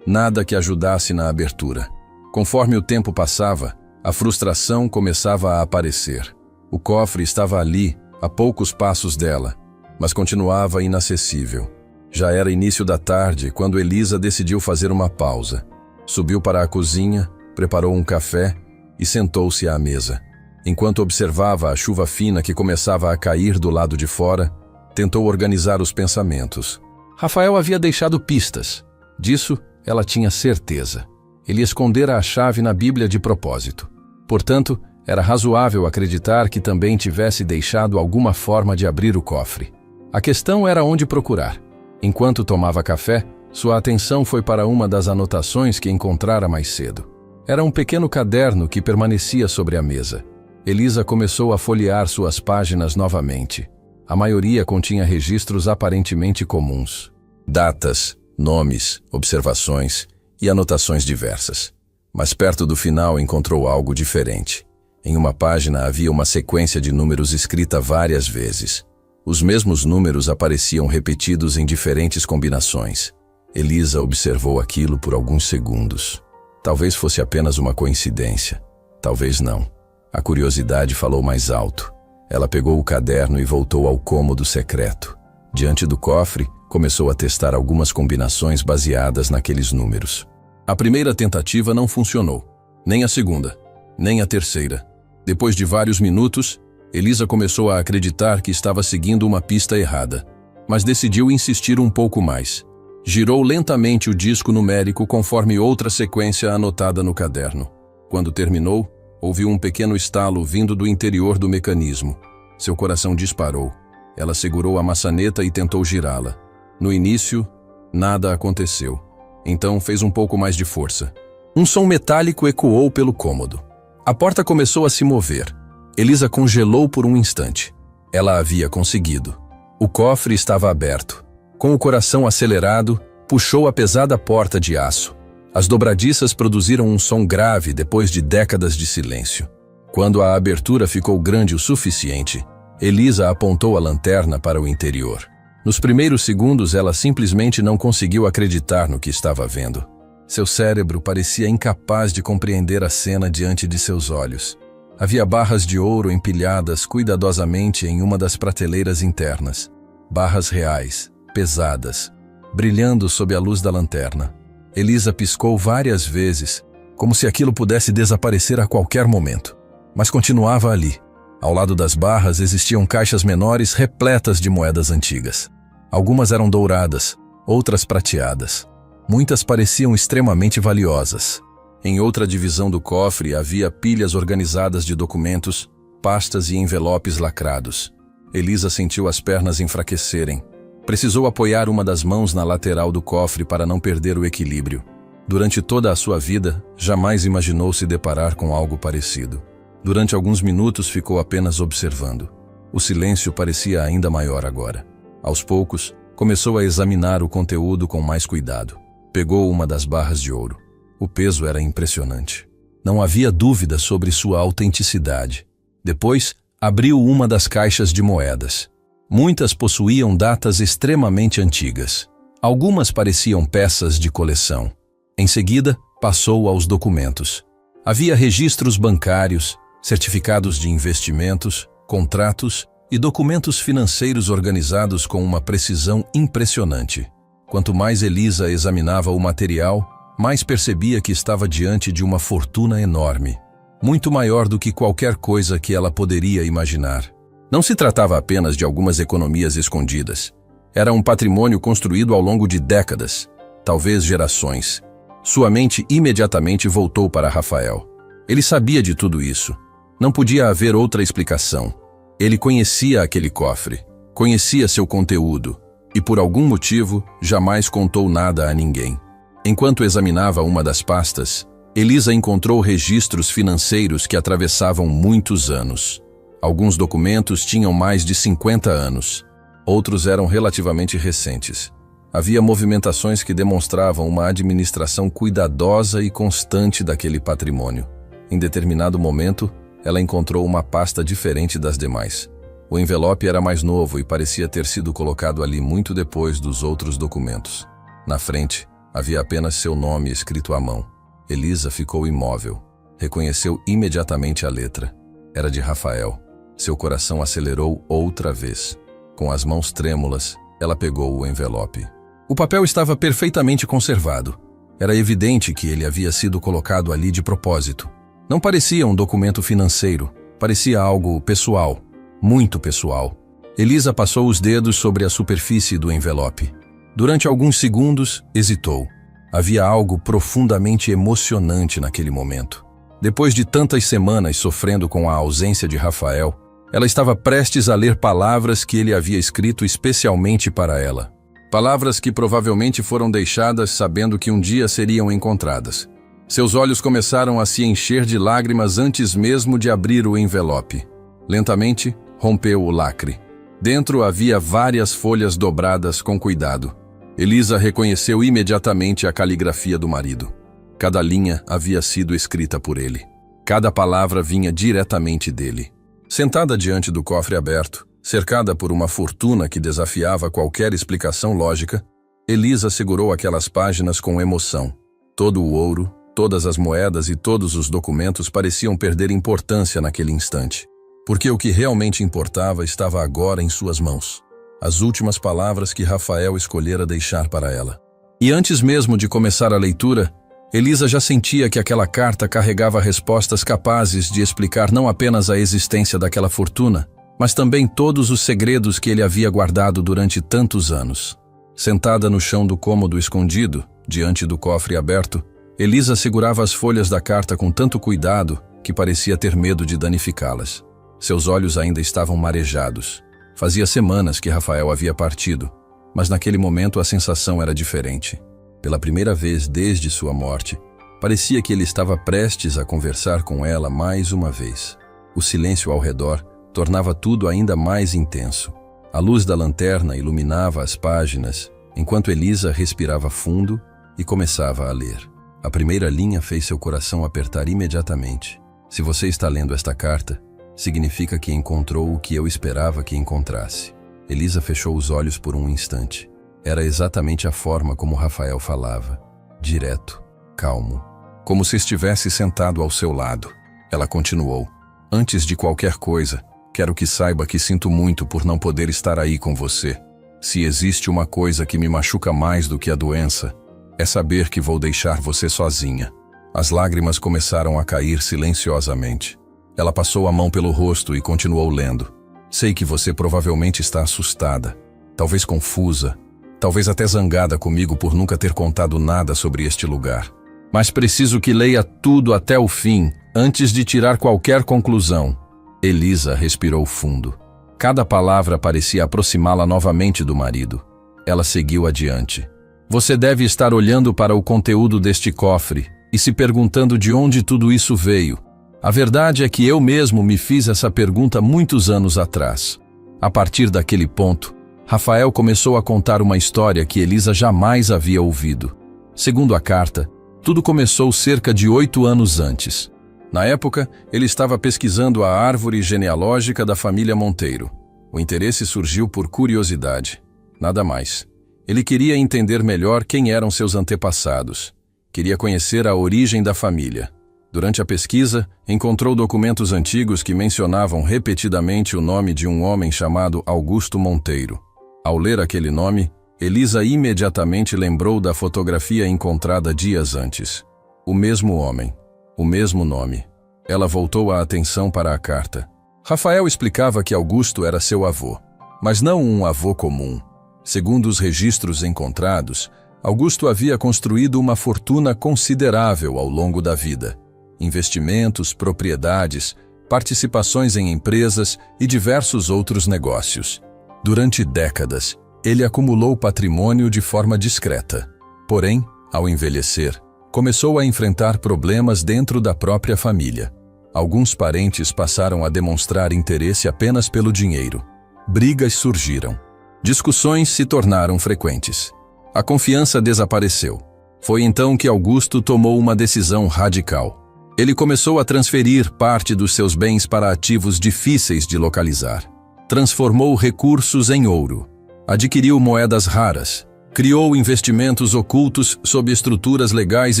Nada que ajudasse na abertura. Conforme o tempo passava, a frustração começava a aparecer. O cofre estava ali, a poucos passos dela, mas continuava inacessível. Já era início da tarde quando Elisa decidiu fazer uma pausa. Subiu para a cozinha, preparou um café e sentou-se à mesa. Enquanto observava a chuva fina que começava a cair do lado de fora, tentou organizar os pensamentos. Rafael havia deixado pistas. Disso, ela tinha certeza. Ele escondera a chave na Bíblia de propósito. Portanto, era razoável acreditar que também tivesse deixado alguma forma de abrir o cofre. A questão era onde procurar. Enquanto tomava café, sua atenção foi para uma das anotações que encontrara mais cedo. Era um pequeno caderno que permanecia sobre a mesa. Elisa começou a folhear suas páginas novamente. A maioria continha registros aparentemente comuns. Datas, nomes, observações e anotações diversas. Mas perto do final encontrou algo diferente. Em uma página havia uma sequência de números escrita várias vezes. Os mesmos números apareciam repetidos em diferentes combinações. Elisa observou aquilo por alguns segundos. Talvez fosse apenas uma coincidência. Talvez não. A curiosidade falou mais alto. Ela pegou o caderno e voltou ao cômodo secreto. Diante do cofre, começou a testar algumas combinações baseadas naqueles números. A primeira tentativa não funcionou. Nem a segunda. Nem a terceira. Depois de vários minutos, Elisa começou a acreditar que estava seguindo uma pista errada, mas decidiu insistir um pouco mais. Girou lentamente o disco numérico conforme outra sequência anotada no caderno. Quando terminou, ouviu um pequeno estalo vindo do interior do mecanismo. Seu coração disparou. Ela segurou a maçaneta e tentou girá-la. No início, nada aconteceu. Então fez um pouco mais de força. Um som metálico ecoou pelo cômodo. A porta começou a se mover. Elisa congelou por um instante. Ela havia conseguido. O cofre estava aberto. Com o coração acelerado, puxou a pesada porta de aço. As dobradiças produziram um som grave depois de décadas de silêncio. Quando a abertura ficou grande o suficiente, Elisa apontou a lanterna para o interior. Nos primeiros segundos, ela simplesmente não conseguiu acreditar no que estava vendo. Seu cérebro parecia incapaz de compreender a cena diante de seus olhos. Havia barras de ouro empilhadas cuidadosamente em uma das prateleiras internas. Barras reais, pesadas, brilhando sob a luz da lanterna. Elisa piscou várias vezes, como se aquilo pudesse desaparecer a qualquer momento. Mas continuava ali. Ao lado das barras existiam caixas menores repletas de moedas antigas. Algumas eram douradas, outras prateadas. Muitas pareciam extremamente valiosas. Em outra divisão do cofre havia pilhas organizadas de documentos, pastas e envelopes lacrados. Elisa sentiu as pernas enfraquecerem. Precisou apoiar uma das mãos na lateral do cofre para não perder o equilíbrio. Durante toda a sua vida, jamais imaginou se deparar com algo parecido. Durante alguns minutos ficou apenas observando. O silêncio parecia ainda maior agora. Aos poucos, começou a examinar o conteúdo com mais cuidado. Pegou uma das barras de ouro. O peso era impressionante. Não havia dúvida sobre sua autenticidade. Depois, abriu uma das caixas de moedas. Muitas possuíam datas extremamente antigas. Algumas pareciam peças de coleção. Em seguida, passou aos documentos. Havia registros bancários, certificados de investimentos, contratos e documentos financeiros organizados com uma precisão impressionante. Quanto mais Elisa examinava o material, mais percebia que estava diante de uma fortuna enorme, muito maior do que qualquer coisa que ela poderia imaginar. Não se tratava apenas de algumas economias escondidas. Era um patrimônio construído ao longo de décadas, talvez gerações. Sua mente imediatamente voltou para Rafael. Ele sabia de tudo isso. Não podia haver outra explicação. Ele conhecia aquele cofre, conhecia seu conteúdo, e por algum motivo jamais contou nada a ninguém. Enquanto examinava uma das pastas, Elisa encontrou registros financeiros que atravessavam muitos anos. Alguns documentos tinham mais de 50 anos. Outros eram relativamente recentes. Havia movimentações que demonstravam uma administração cuidadosa e constante daquele patrimônio. Em determinado momento, ela encontrou uma pasta diferente das demais. O envelope era mais novo e parecia ter sido colocado ali muito depois dos outros documentos. Na frente, havia apenas seu nome escrito à mão. Elisa ficou imóvel. Reconheceu imediatamente a letra. Era de Rafael. Seu coração acelerou outra vez. Com as mãos trêmulas, ela pegou o envelope. O papel estava perfeitamente conservado. Era evidente que ele havia sido colocado ali de propósito. Não parecia um documento financeiro, parecia algo pessoal, muito pessoal. Elisa passou os dedos sobre a superfície do envelope. Durante alguns segundos, hesitou. Havia algo profundamente emocionante naquele momento. Depois de tantas semanas sofrendo com a ausência de Rafael, ela estava prestes a ler palavras que ele havia escrito especialmente para ela. Palavras que provavelmente foram deixadas sabendo que um dia seriam encontradas. Seus olhos começaram a se encher de lágrimas antes mesmo de abrir o envelope. Lentamente, rompeu o lacre. Dentro havia várias folhas dobradas com cuidado. Elisa reconheceu imediatamente a caligrafia do marido. Cada linha havia sido escrita por ele. Cada palavra vinha diretamente dele. Sentada diante do cofre aberto, cercada por uma fortuna que desafiava qualquer explicação lógica, Elisa segurou aquelas páginas com emoção. Todo o ouro, todas as moedas e todos os documentos pareciam perder importância naquele instante. Porque o que realmente importava estava agora em suas mãos. As últimas palavras que Rafael escolhera deixar para ela. E antes mesmo de começar a leitura, Elisa já sentia que aquela carta carregava respostas capazes de explicar não apenas a existência daquela fortuna, mas também todos os segredos que ele havia guardado durante tantos anos. Sentada no chão do cômodo escondido, diante do cofre aberto, Elisa segurava as folhas da carta com tanto cuidado que parecia ter medo de danificá-las. Seus olhos ainda estavam marejados. Fazia semanas que Rafael havia partido, mas naquele momento a sensação era diferente. Pela primeira vez desde sua morte, parecia que ele estava prestes a conversar com ela mais uma vez. O silêncio ao redor tornava tudo ainda mais intenso. A luz da lanterna iluminava as páginas, enquanto Elisa respirava fundo e começava a ler. A primeira linha fez seu coração apertar imediatamente. Se você está lendo esta carta, significa que encontrou o que eu esperava que encontrasse. Elisa fechou os olhos por um instante. Era exatamente a forma como Rafael falava. Direto, calmo, como se estivesse sentado ao seu lado. Ela continuou. Antes de qualquer coisa, quero que saiba que sinto muito por não poder estar aí com você. Se existe uma coisa que me machuca mais do que a doença, é saber que vou deixar você sozinha. As lágrimas começaram a cair silenciosamente. Ela passou a mão pelo rosto e continuou lendo. Sei que você provavelmente está assustada, talvez confusa, talvez até zangada comigo por nunca ter contado nada sobre este lugar. Mas preciso que leia tudo até o fim, antes de tirar qualquer conclusão. Elisa respirou fundo. Cada palavra parecia aproximá-la novamente do marido. Ela seguiu adiante. Você deve estar olhando para o conteúdo deste cofre e se perguntando de onde tudo isso veio. A verdade é que eu mesmo me fiz essa pergunta muitos anos atrás. A partir daquele ponto, Rafael começou a contar uma história que Elisa jamais havia ouvido. Segundo a carta, tudo começou cerca de 8 anos antes. Na época, ele estava pesquisando a árvore genealógica da família Monteiro. O interesse surgiu por curiosidade. Nada mais. Ele queria entender melhor quem eram seus antepassados. Queria conhecer a origem da família. Durante a pesquisa, encontrou documentos antigos que mencionavam repetidamente o nome de um homem chamado Augusto Monteiro. Ao ler aquele nome, Elisa imediatamente lembrou da fotografia encontrada dias antes. O mesmo homem, o mesmo nome. Ela voltou a atenção para a carta. Rafael explicava que Augusto era seu avô, mas não um avô comum. Segundo os registros encontrados, Augusto havia construído uma fortuna considerável ao longo da vida. Investimentos, propriedades, participações em empresas e diversos outros negócios. Durante décadas, ele acumulou patrimônio de forma discreta. Porém, ao envelhecer, começou a enfrentar problemas dentro da própria família. Alguns parentes passaram a demonstrar interesse apenas pelo dinheiro. Brigas surgiram. Discussões se tornaram frequentes. A confiança desapareceu. Foi então que Augusto tomou uma decisão radical. Ele começou a transferir parte dos seus bens para ativos difíceis de localizar. Transformou recursos em ouro. Adquiriu moedas raras. Criou investimentos ocultos sob estruturas legais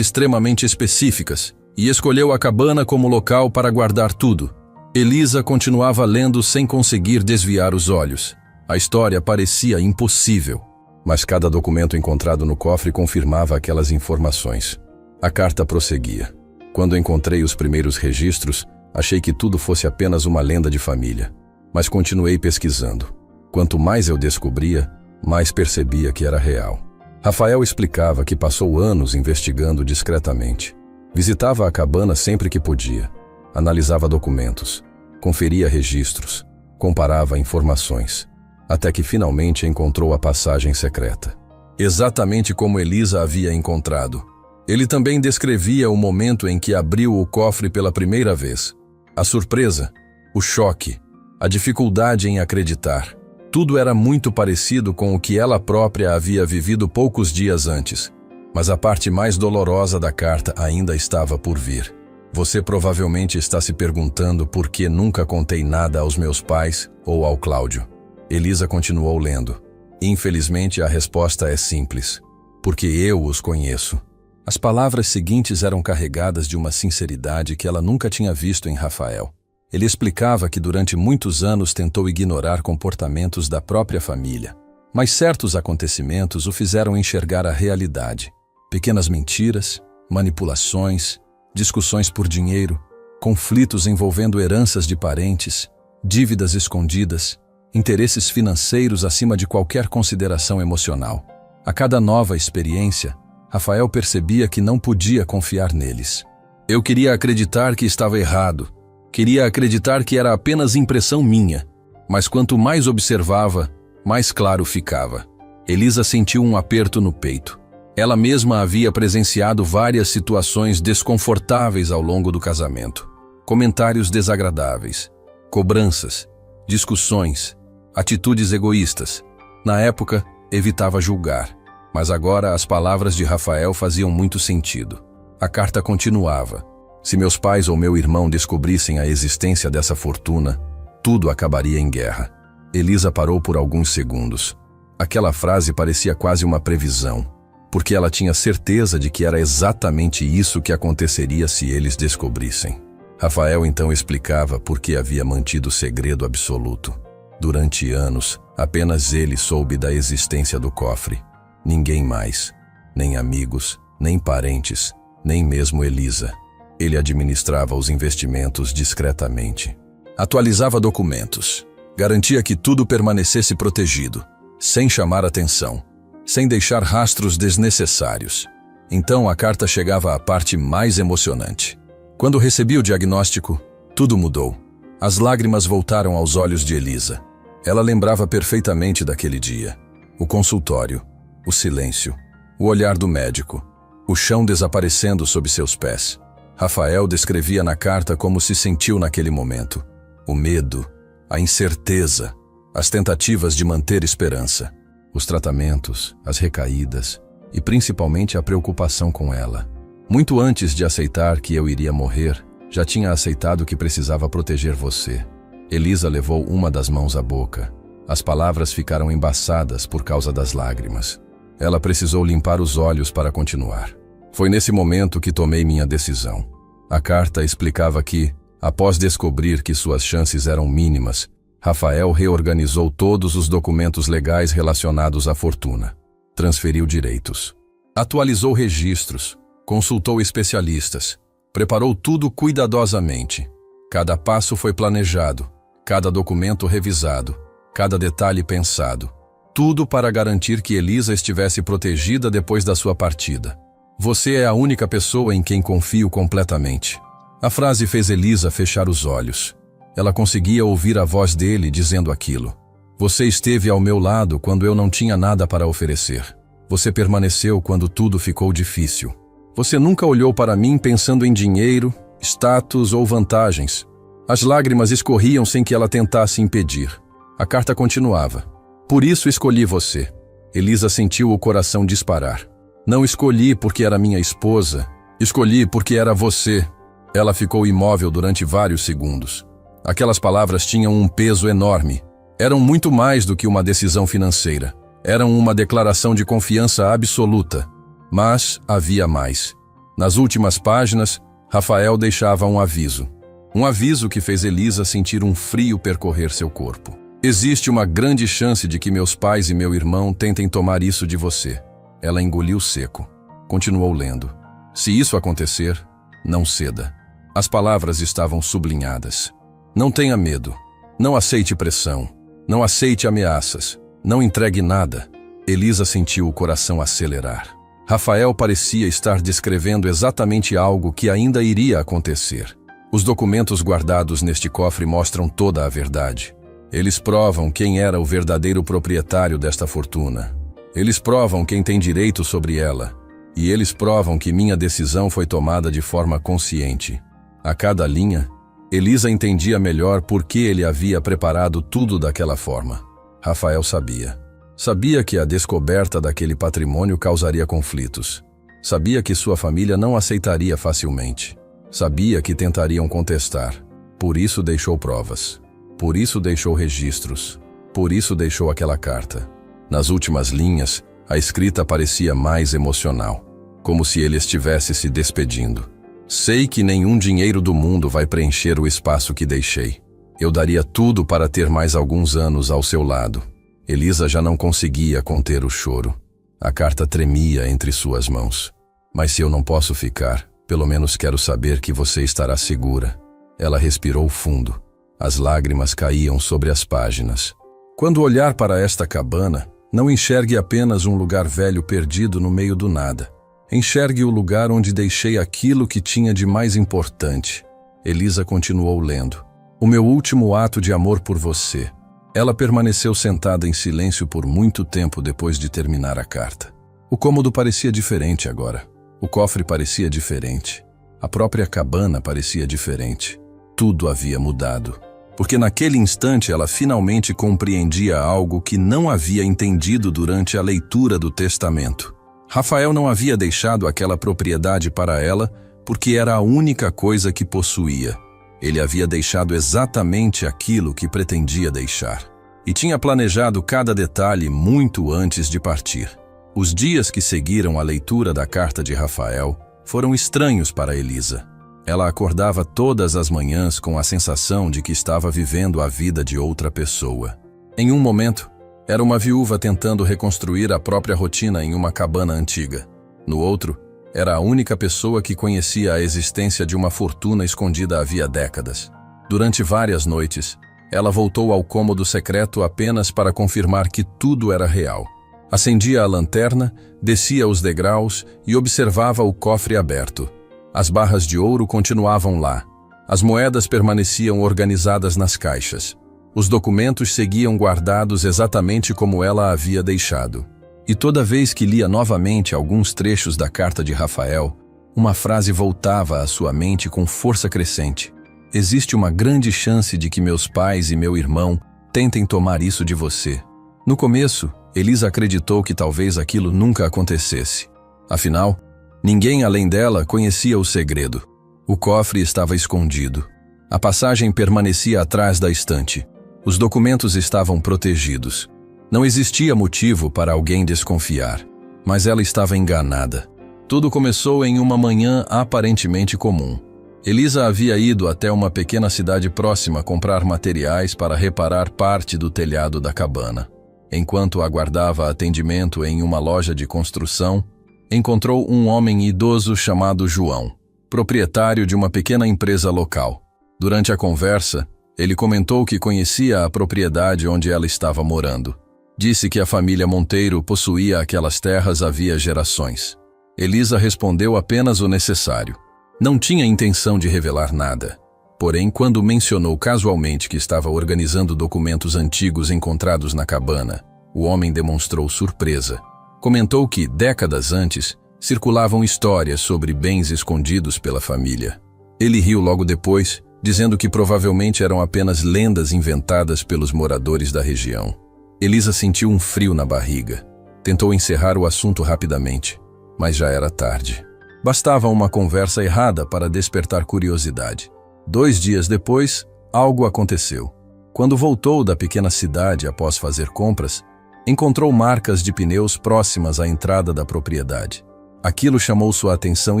extremamente específicas e escolheu a cabana como local para guardar tudo. Elisa continuava lendo sem conseguir desviar os olhos. A história parecia impossível, mas cada documento encontrado no cofre confirmava aquelas informações. A carta prosseguia. Quando encontrei os primeiros registros, achei que tudo fosse apenas uma lenda de família, mas continuei pesquisando. Quanto mais eu descobria, mais percebia que era real. Rafael explicava que passou anos investigando discretamente. Visitava a cabana sempre que podia. Analisava documentos. Conferia registros. Comparava informações. Até que finalmente encontrou a passagem secreta. Exatamente como Elisa havia encontrado. Ele também descrevia o momento em que abriu o cofre pela primeira vez. A surpresa, o choque, a dificuldade em acreditar. Tudo era muito parecido com o que ela própria havia vivido poucos dias antes. Mas a parte mais dolorosa da carta ainda estava por vir. Você provavelmente está se perguntando por que nunca contei nada aos meus pais ou ao Cláudio. Elisa continuou lendo. Infelizmente, a resposta é simples. Porque eu os conheço. As palavras seguintes eram carregadas de uma sinceridade que ela nunca tinha visto em Rafael. Ele explicava que durante muitos anos tentou ignorar comportamentos da própria família. Mas certos acontecimentos o fizeram enxergar a realidade. Pequenas mentiras, manipulações, discussões por dinheiro, conflitos envolvendo heranças de parentes, dívidas escondidas, interesses financeiros acima de qualquer consideração emocional. A cada nova experiência, Rafael percebia que não podia confiar neles. Eu queria acreditar que estava errado. Queria acreditar que era apenas impressão minha. Mas quanto mais observava, mais claro ficava. Elisa sentiu um aperto no peito. Ela mesma havia presenciado várias situações desconfortáveis ao longo do casamento. Comentários desagradáveis, cobranças, discussões, atitudes egoístas. Na época, evitava julgar. Mas agora as palavras de Rafael faziam muito sentido. A carta continuava. Se meus pais ou meu irmão descobrissem a existência dessa fortuna, tudo acabaria em guerra. Elisa parou por alguns segundos. Aquela frase parecia quase uma previsão, porque ela tinha certeza de que era exatamente isso que aconteceria se eles descobrissem. Rafael então explicava por que havia mantido o segredo absoluto. Durante anos, apenas ele soube da existência do cofre. Ninguém mais. Nem amigos, nem parentes, nem mesmo Elisa. Ele administrava os investimentos discretamente. Atualizava documentos. Garantia que tudo permanecesse protegido, sem chamar atenção, sem deixar rastros desnecessários. Então a carta chegava à parte mais emocionante. Quando recebi o diagnóstico, tudo mudou. As lágrimas voltaram aos olhos de Elisa. Ela lembrava perfeitamente daquele dia. O consultório, o silêncio, o olhar do médico, o chão desaparecendo sob seus pés. Rafael descrevia na carta como se sentiu naquele momento. O medo, a incerteza, as tentativas de manter esperança, os tratamentos, as recaídas e principalmente a preocupação com ela. Muito antes de aceitar que eu iria morrer, já tinha aceitado que precisava proteger você. Elisa levou uma das mãos à boca. As palavras ficaram embaçadas por causa das lágrimas. Ela precisou limpar os olhos para continuar. Foi nesse momento que tomei minha decisão. A carta explicava que, após descobrir que suas chances eram mínimas, Rafael reorganizou todos os documentos legais relacionados à fortuna. Transferiu direitos. Atualizou registros. Consultou especialistas. Preparou tudo cuidadosamente. Cada passo foi planejado. Cada documento revisado. Cada detalhe pensado. Tudo para garantir que Elisa estivesse protegida depois da sua partida. Você é a única pessoa em quem confio completamente. A frase fez Elisa fechar os olhos. Ela conseguia ouvir a voz dele dizendo aquilo. Você esteve ao meu lado quando eu não tinha nada para oferecer. Você permaneceu quando tudo ficou difícil. Você nunca olhou para mim pensando em dinheiro, status ou vantagens. As lágrimas escorriam sem que ela tentasse impedir. A carta continuava. Por isso escolhi você. Elisa sentiu o coração disparar. Não escolhi porque era minha esposa. Escolhi porque era você. Ela ficou imóvel durante vários segundos. Aquelas palavras tinham um peso enorme. Eram muito mais do que uma decisão financeira. Eram uma declaração de confiança absoluta. Mas havia mais. Nas últimas páginas, Rafael deixava um aviso. Um aviso que fez Elisa sentir um frio percorrer seu corpo. Existe uma grande chance de que meus pais e meu irmão tentem tomar isso de você. Ela engoliu seco. Continuou lendo. Se isso acontecer, não ceda. As palavras estavam sublinhadas. Não tenha medo. Não aceite pressão. Não aceite ameaças. Não entregue nada. Elisa sentiu o coração acelerar. Rafael parecia estar descrevendo exatamente algo que ainda iria acontecer. Os documentos guardados neste cofre mostram toda a verdade. Eles provam quem era o verdadeiro proprietário desta fortuna. Eles provam quem tem direito sobre ela. E eles provam que minha decisão foi tomada de forma consciente. A cada linha, Elisa entendia melhor por que ele havia preparado tudo daquela forma. Rafael sabia. Sabia que a descoberta daquele patrimônio causaria conflitos. Sabia que sua família não aceitaria facilmente. Sabia que tentariam contestar. Por isso deixou provas. Por isso deixou registros. Por isso deixou aquela carta. Nas últimas linhas, a escrita parecia mais emocional, como se ele estivesse se despedindo. Sei que nenhum dinheiro do mundo vai preencher o espaço que deixei. Eu daria tudo para ter mais alguns anos ao seu lado. Elisa já não conseguia conter o choro. A carta tremia entre suas mãos. Mas se eu não posso ficar, pelo menos quero saber que você estará segura. Ela respirou fundo. As lágrimas caíam sobre as páginas. Quando olhar para esta cabana, não enxergue apenas um lugar velho perdido no meio do nada. Enxergue o lugar onde deixei aquilo que tinha de mais importante. Elisa continuou lendo. O meu último ato de amor por você. Ela permaneceu sentada em silêncio por muito tempo depois de terminar a carta. O cômodo parecia diferente agora. O cofre parecia diferente. A própria cabana parecia diferente. Tudo havia mudado. Porque naquele instante ela finalmente compreendia algo que não havia entendido durante a leitura do testamento. Rafael não havia deixado aquela propriedade para ela porque era a única coisa que possuía. Ele havia deixado exatamente aquilo que pretendia deixar. E tinha planejado cada detalhe muito antes de partir. Os dias que seguiram a leitura da carta de Rafael foram estranhos para Elisa. Ela acordava todas as manhãs com a sensação de que estava vivendo a vida de outra pessoa. Em um momento, era uma viúva tentando reconstruir a própria rotina em uma cabana antiga. No outro, era a única pessoa que conhecia a existência de uma fortuna escondida havia décadas. Durante várias noites, ela voltou ao cômodo secreto apenas para confirmar que tudo era real. Acendia a lanterna, descia os degraus e observava o cofre aberto. As barras de ouro continuavam lá. As moedas permaneciam organizadas nas caixas. Os documentos seguiam guardados exatamente como ela havia deixado. E toda vez que lia novamente alguns trechos da carta de Rafael, uma frase voltava à sua mente com força crescente. Existe uma grande chance de que meus pais e meu irmão tentem tomar isso de você. No começo, Elisa acreditou que talvez aquilo nunca acontecesse. Afinal, ninguém além dela conhecia o segredo. O cofre estava escondido. A passagem permanecia atrás da estante. Os documentos estavam protegidos. Não existia motivo para alguém desconfiar. Mas ela estava enganada. Tudo começou em uma manhã aparentemente comum. Elisa havia ido até uma pequena cidade próxima comprar materiais para reparar parte do telhado da cabana. Enquanto aguardava atendimento em uma loja de construção, encontrou um homem idoso chamado João, proprietário de uma pequena empresa local. Durante a conversa, ele comentou que conhecia a propriedade onde ela estava morando. Disse que a família Monteiro possuía aquelas terras havia gerações. Elisa respondeu apenas o necessário. Não tinha intenção de revelar nada. Porém, quando mencionou casualmente que estava organizando documentos antigos encontrados na cabana, o homem demonstrou surpresa. Comentou que, décadas antes, circulavam histórias sobre bens escondidos pela família. Ele riu logo depois, dizendo que provavelmente eram apenas lendas inventadas pelos moradores da região. Elisa sentiu um frio na barriga. Tentou encerrar o assunto rapidamente, mas já era tarde. Bastava uma conversa errada para despertar curiosidade. 2 dias depois, algo aconteceu. Quando voltou da pequena cidade após fazer compras, encontrou marcas de pneus próximas à entrada da propriedade. Aquilo chamou sua atenção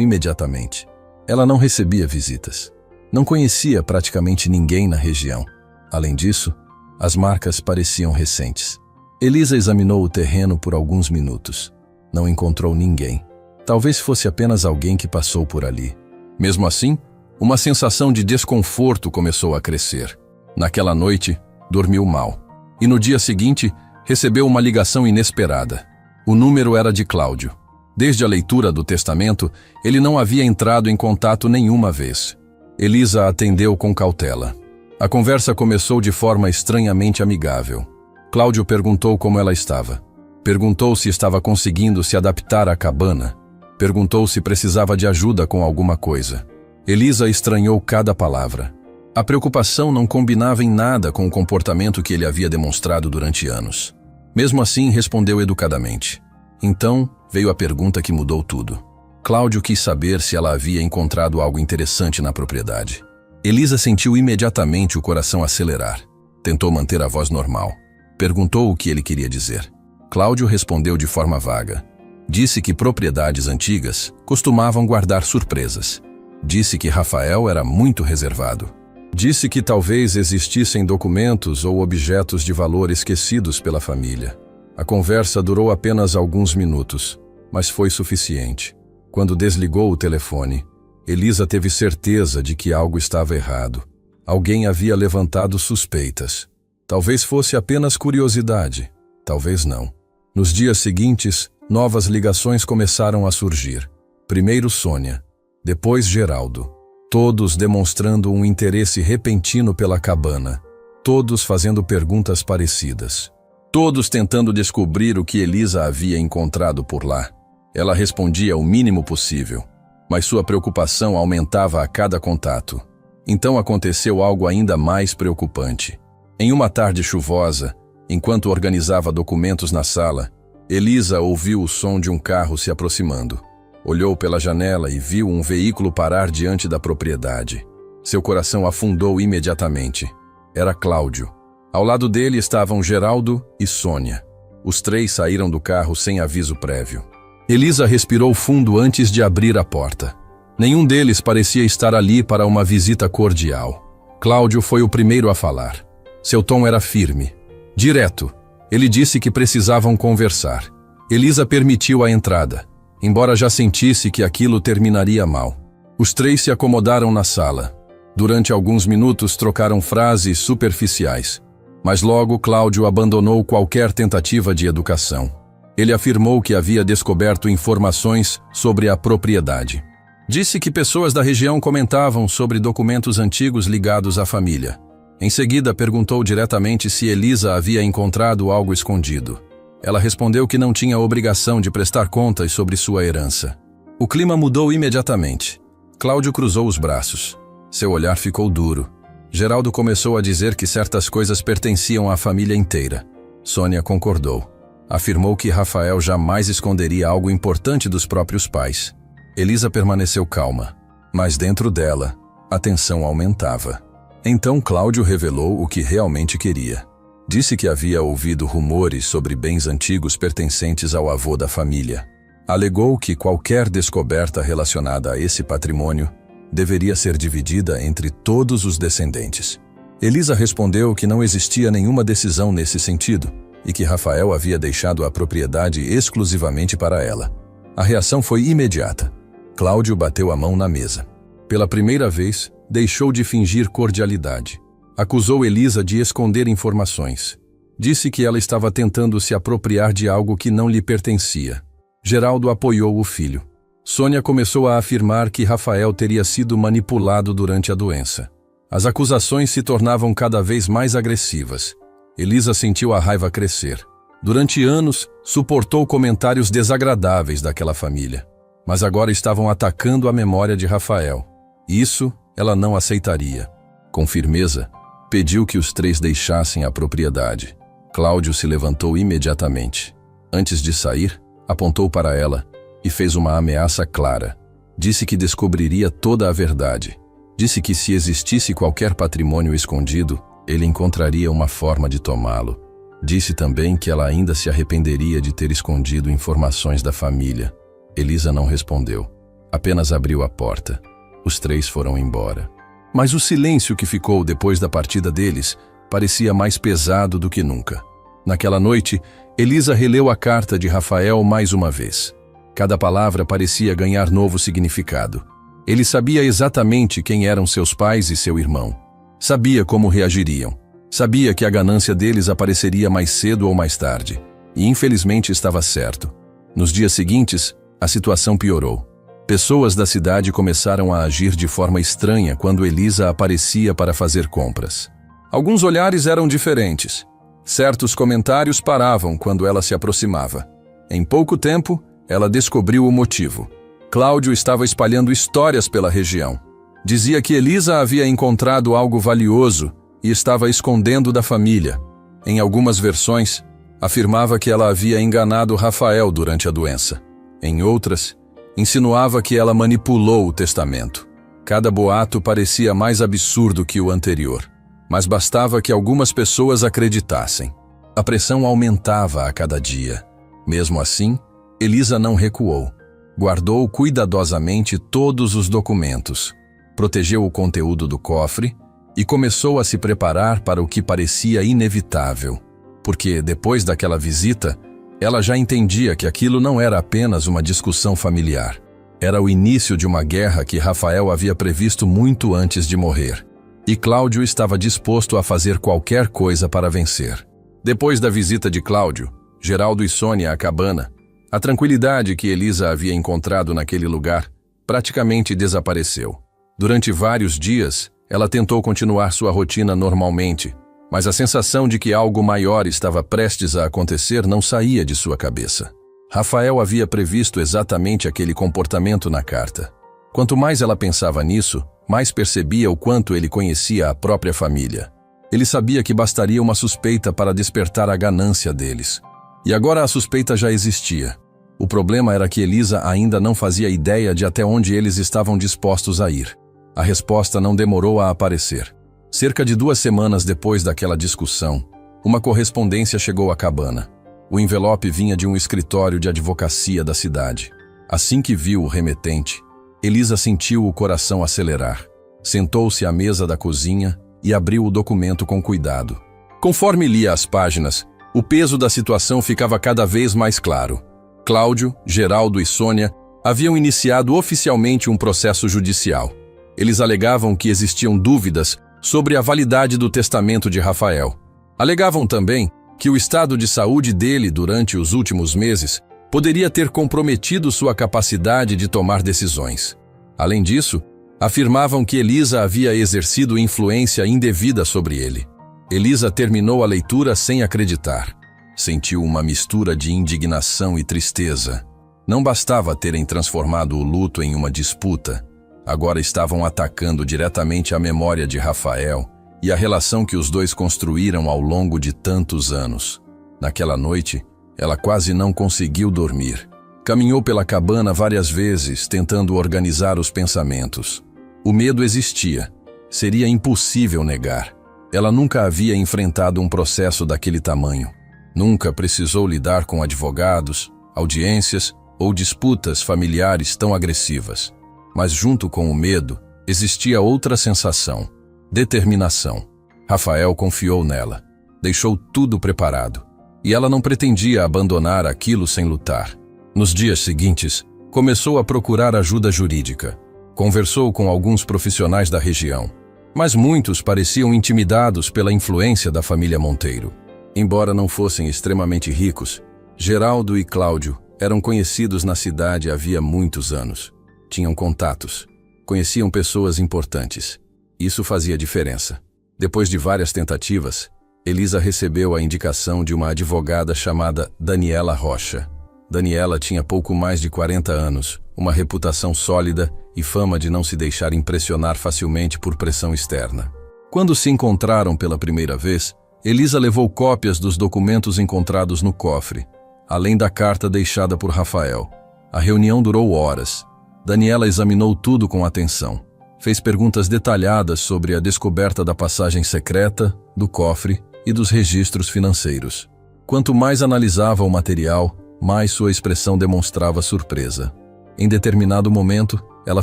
imediatamente. Ela não recebia visitas. Não conhecia praticamente ninguém na região. Além disso, as marcas pareciam recentes. Elisa examinou o terreno por alguns minutos. Não encontrou ninguém. Talvez fosse apenas alguém que passou por ali. Mesmo assim, uma sensação de desconforto começou a crescer. Naquela noite, dormiu mal. E no dia seguinte, recebeu uma ligação inesperada. O número era de Cláudio. Desde a leitura do testamento, ele não havia entrado em contato nenhuma vez. Elisa atendeu com cautela. A conversa começou de forma estranhamente amigável. Cláudio perguntou como ela estava. Perguntou se estava conseguindo se adaptar à cabana. Perguntou se precisava de ajuda com alguma coisa. Elisa estranhou cada palavra. A preocupação não combinava em nada com o comportamento que ele havia demonstrado durante anos. Mesmo assim, respondeu educadamente. Então, veio a pergunta que mudou tudo. Cláudio quis saber se ela havia encontrado algo interessante na propriedade. Elisa sentiu imediatamente o coração acelerar. Tentou manter a voz normal. Perguntou o que ele queria dizer. Cláudio respondeu de forma vaga. Disse que propriedades antigas costumavam guardar surpresas. Disse que Rafael era muito reservado. Disse que talvez existissem documentos ou objetos de valor esquecidos pela família. A conversa durou apenas alguns minutos, mas foi suficiente. Quando desligou o telefone, Elisa teve certeza de que algo estava errado. Alguém havia levantado suspeitas. Talvez fosse apenas curiosidade, talvez não. Nos dias seguintes, novas ligações começaram a surgir. Primeiro Sônia, depois Geraldo. Todos demonstrando um interesse repentino pela cabana. Todos fazendo perguntas parecidas. Todos tentando descobrir o que Elisa havia encontrado por lá. Ela respondia o mínimo possível, mas sua preocupação aumentava a cada contato. Então aconteceu algo ainda mais preocupante. Em uma tarde chuvosa, enquanto organizava documentos na sala, Elisa ouviu o som de um carro se aproximando. Olhou pela janela e viu um veículo parar diante da propriedade. Seu coração afundou imediatamente. Era Cláudio. Ao lado dele estavam Geraldo e Sônia. Os três saíram do carro sem aviso prévio. Elisa respirou fundo antes de abrir a porta. Nenhum deles parecia estar ali para uma visita cordial. Cláudio foi o primeiro a falar. Seu tom era firme, direto. Ele disse que precisavam conversar. Elisa permitiu a entrada, embora já sentisse que aquilo terminaria mal. Os três se acomodaram na sala. Durante alguns minutos trocaram frases superficiais. Mas logo Cláudio abandonou qualquer tentativa de educação. Ele afirmou que havia descoberto informações sobre a propriedade. Disse que pessoas da região comentavam sobre documentos antigos ligados à família. Em seguida, perguntou diretamente se Elisa havia encontrado algo escondido. Ela respondeu que não tinha obrigação de prestar contas sobre sua herança. O clima mudou imediatamente. Cláudio cruzou os braços. Seu olhar ficou duro. Geraldo começou a dizer que certas coisas pertenciam à família inteira. Sônia concordou. Afirmou que Rafael jamais esconderia algo importante dos próprios pais. Elisa permaneceu calma, mas dentro dela, a tensão aumentava. Então Cláudio revelou o que realmente queria. Disse que havia ouvido rumores sobre bens antigos pertencentes ao avô da família. Alegou que qualquer descoberta relacionada a esse patrimônio deveria ser dividida entre todos os descendentes. Elisa respondeu que não existia nenhuma decisão nesse sentido e que Rafael havia deixado a propriedade exclusivamente para ela. A reação foi imediata. Cláudio bateu a mão na mesa. Pela primeira vez, deixou de fingir cordialidade. Acusou Elisa de esconder informações. Disse que ela estava tentando se apropriar de algo que não lhe pertencia. Geraldo apoiou o filho. Sônia começou a afirmar que Rafael teria sido manipulado durante a doença. As acusações se tornavam cada vez mais agressivas. Elisa sentiu a raiva crescer. Durante anos, suportou comentários desagradáveis daquela família. Mas agora estavam atacando a memória de Rafael. Isso ela não aceitaria. Com firmeza, pediu que os três deixassem a propriedade. Cláudio se levantou imediatamente. Antes de sair, apontou para ela e fez uma ameaça clara. Disse que descobriria toda a verdade. Disse que se existisse qualquer patrimônio escondido, ele encontraria uma forma de tomá-lo. Disse também que ela ainda se arrependeria de ter escondido informações da família. Elisa não respondeu. Apenas abriu a porta. Os três foram embora. Mas o silêncio que ficou depois da partida deles parecia mais pesado do que nunca. Naquela noite, Elisa releu a carta de Rafael mais uma vez. Cada palavra parecia ganhar novo significado. Ele sabia exatamente quem eram seus pais e seu irmão. Sabia como reagiriam. Sabia que a ganância deles apareceria mais cedo ou mais tarde. E infelizmente estava certo. Nos dias seguintes, a situação piorou. Pessoas da cidade começaram a agir de forma estranha quando Elisa aparecia para fazer compras. Alguns olhares eram diferentes. Certos comentários paravam quando ela se aproximava. Em pouco tempo, ela descobriu o motivo. Cláudio estava espalhando histórias pela região. Dizia que Elisa havia encontrado algo valioso e estava escondendo da família. Em algumas versões, afirmava que ela havia enganado Rafael durante a doença. Em outras, insinuava que ela manipulou o testamento. Cada boato parecia mais absurdo que o anterior, mas bastava que algumas pessoas acreditassem. A pressão aumentava a cada dia. Mesmo assim, Elisa não recuou. Guardou cuidadosamente todos os documentos, protegeu o conteúdo do cofre e começou a se preparar para o que parecia inevitável. Porque, depois daquela visita, ela já entendia que aquilo não era apenas uma discussão familiar. Era o início de uma guerra que Rafael havia previsto muito antes de morrer. E Cláudio estava disposto a fazer qualquer coisa para vencer. Depois da visita de Cláudio, Geraldo e Sônia à cabana, a tranquilidade que Elisa havia encontrado naquele lugar praticamente desapareceu. Durante vários dias, ela tentou continuar sua rotina normalmente, mas a sensação de que algo maior estava prestes a acontecer não saía de sua cabeça. Rafael havia previsto exatamente aquele comportamento na carta. Quanto mais ela pensava nisso, mais percebia o quanto ele conhecia a própria família. Ele sabia que bastaria uma suspeita para despertar a ganância deles. E agora a suspeita já existia. O problema era que Elisa ainda não fazia ideia de até onde eles estavam dispostos a ir. A resposta não demorou a aparecer. Cerca de 2 semanas depois daquela discussão, uma correspondência chegou à cabana. O envelope vinha de um escritório de advocacia da cidade. Assim que viu o remetente, Elisa sentiu o coração acelerar. Sentou-se à mesa da cozinha e abriu o documento com cuidado. Conforme lia as páginas, o peso da situação ficava cada vez mais claro. Cláudio, Geraldo e Sônia haviam iniciado oficialmente um processo judicial. Eles alegavam que existiam dúvidas sobre a validade do testamento de Rafael. Alegavam também que o estado de saúde dele durante os últimos meses poderia ter comprometido sua capacidade de tomar decisões. Além disso, afirmavam que Elisa havia exercido influência indevida sobre ele. Elisa terminou a leitura sem acreditar. Sentiu uma mistura de indignação e tristeza. Não bastava terem transformado o luto em uma disputa. Agora estavam atacando diretamente a memória de Rafael e a relação que os dois construíram ao longo de tantos anos. Naquela noite, ela quase não conseguiu dormir. Caminhou pela cabana várias vezes, tentando organizar os pensamentos. O medo existia. Seria impossível negar. Ela nunca havia enfrentado um processo daquele tamanho. Nunca precisou lidar com advogados, audiências ou disputas familiares tão agressivas. Mas junto com o medo, existia outra sensação: determinação. Rafael confiou nela. Deixou tudo preparado. E ela não pretendia abandonar aquilo sem lutar. Nos dias seguintes, começou a procurar ajuda jurídica. Conversou com alguns profissionais da região, mas muitos pareciam intimidados pela influência da família Monteiro. Embora não fossem extremamente ricos, Geraldo e Cláudio eram conhecidos na cidade havia muitos anos. Tinham contatos, conheciam pessoas importantes. Isso fazia diferença. Depois de várias tentativas, Elisa recebeu a indicação de uma advogada chamada Daniela Rocha. Daniela tinha pouco mais de 40 anos, uma reputação sólida e fama de não se deixar impressionar facilmente por pressão externa. Quando se encontraram pela primeira vez, Elisa levou cópias dos documentos encontrados no cofre, além da carta deixada por Rafael. A reunião durou horas. Daniela examinou tudo com atenção. Fez perguntas detalhadas sobre a descoberta da passagem secreta, do cofre e dos registros financeiros. Quanto mais analisava o material, mais sua expressão demonstrava surpresa. Em determinado momento, ela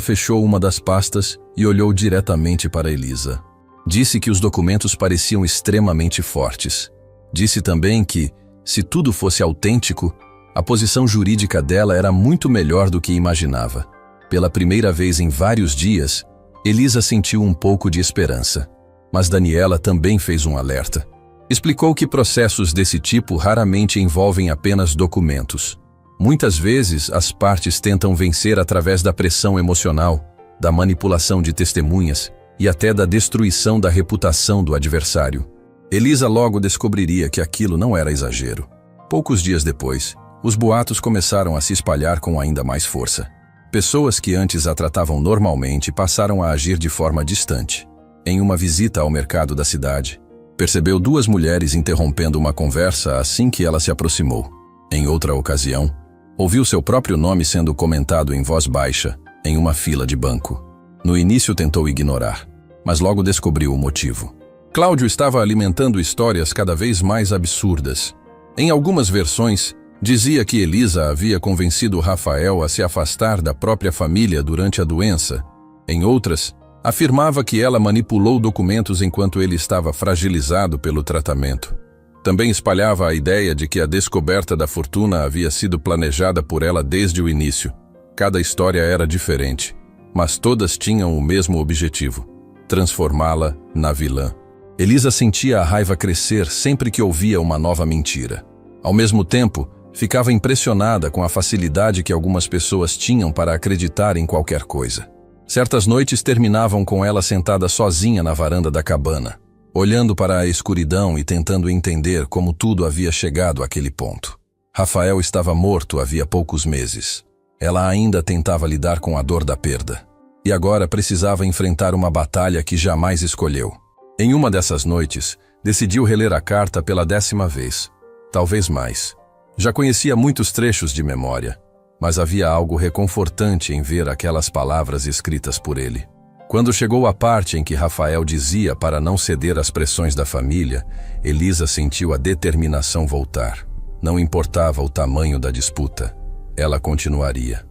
fechou uma das pastas e olhou diretamente para Elisa. Disse que os documentos pareciam extremamente fortes. Disse também que, se tudo fosse autêntico, a posição jurídica dela era muito melhor do que imaginava. Pela primeira vez em vários dias, Elisa sentiu um pouco de esperança. Mas Daniela também fez um alerta. Explicou que processos desse tipo raramente envolvem apenas documentos. Muitas vezes, as partes tentam vencer através da pressão emocional, da manipulação de testemunhas e até da destruição da reputação do adversário. Elisa logo descobriria que aquilo não era exagero. Poucos dias depois, os boatos começaram a se espalhar com ainda mais força. Pessoas que antes a tratavam normalmente passaram a agir de forma distante. Em uma visita ao mercado da cidade, percebeu 2 mulheres interrompendo uma conversa assim que ela se aproximou. Em outra ocasião, ouviu seu próprio nome sendo comentado em voz baixa, em uma fila de banco. No início tentou ignorar, mas logo descobriu o motivo. Cláudio estava alimentando histórias cada vez mais absurdas. Em algumas versões, dizia que Elisa havia convencido Rafael a se afastar da própria família durante a doença. Em outras, afirmava que ela manipulou documentos enquanto ele estava fragilizado pelo tratamento. Também espalhava a ideia de que a descoberta da fortuna havia sido planejada por ela desde o início. Cada história era diferente, mas todas tinham o mesmo objetivo: transformá-la na vilã. Elisa sentia a raiva crescer sempre que ouvia uma nova mentira. Ao mesmo tempo, ficava impressionada com a facilidade que algumas pessoas tinham para acreditar em qualquer coisa. Certas noites terminavam com ela sentada sozinha na varanda da cabana, olhando para a escuridão e tentando entender como tudo havia chegado àquele ponto. Rafael estava morto havia poucos meses. Ela ainda tentava lidar com a dor da perda. E agora precisava enfrentar uma batalha que jamais escolheu. Em uma dessas noites, decidiu reler a carta pela 10ª vez. Talvez mais. Já conhecia muitos trechos de memória, mas havia algo reconfortante em ver aquelas palavras escritas por ele. Quando chegou a parte em que Rafael dizia para não ceder às pressões da família, Elisa sentiu a determinação voltar. Não importava o tamanho da disputa, ela continuaria.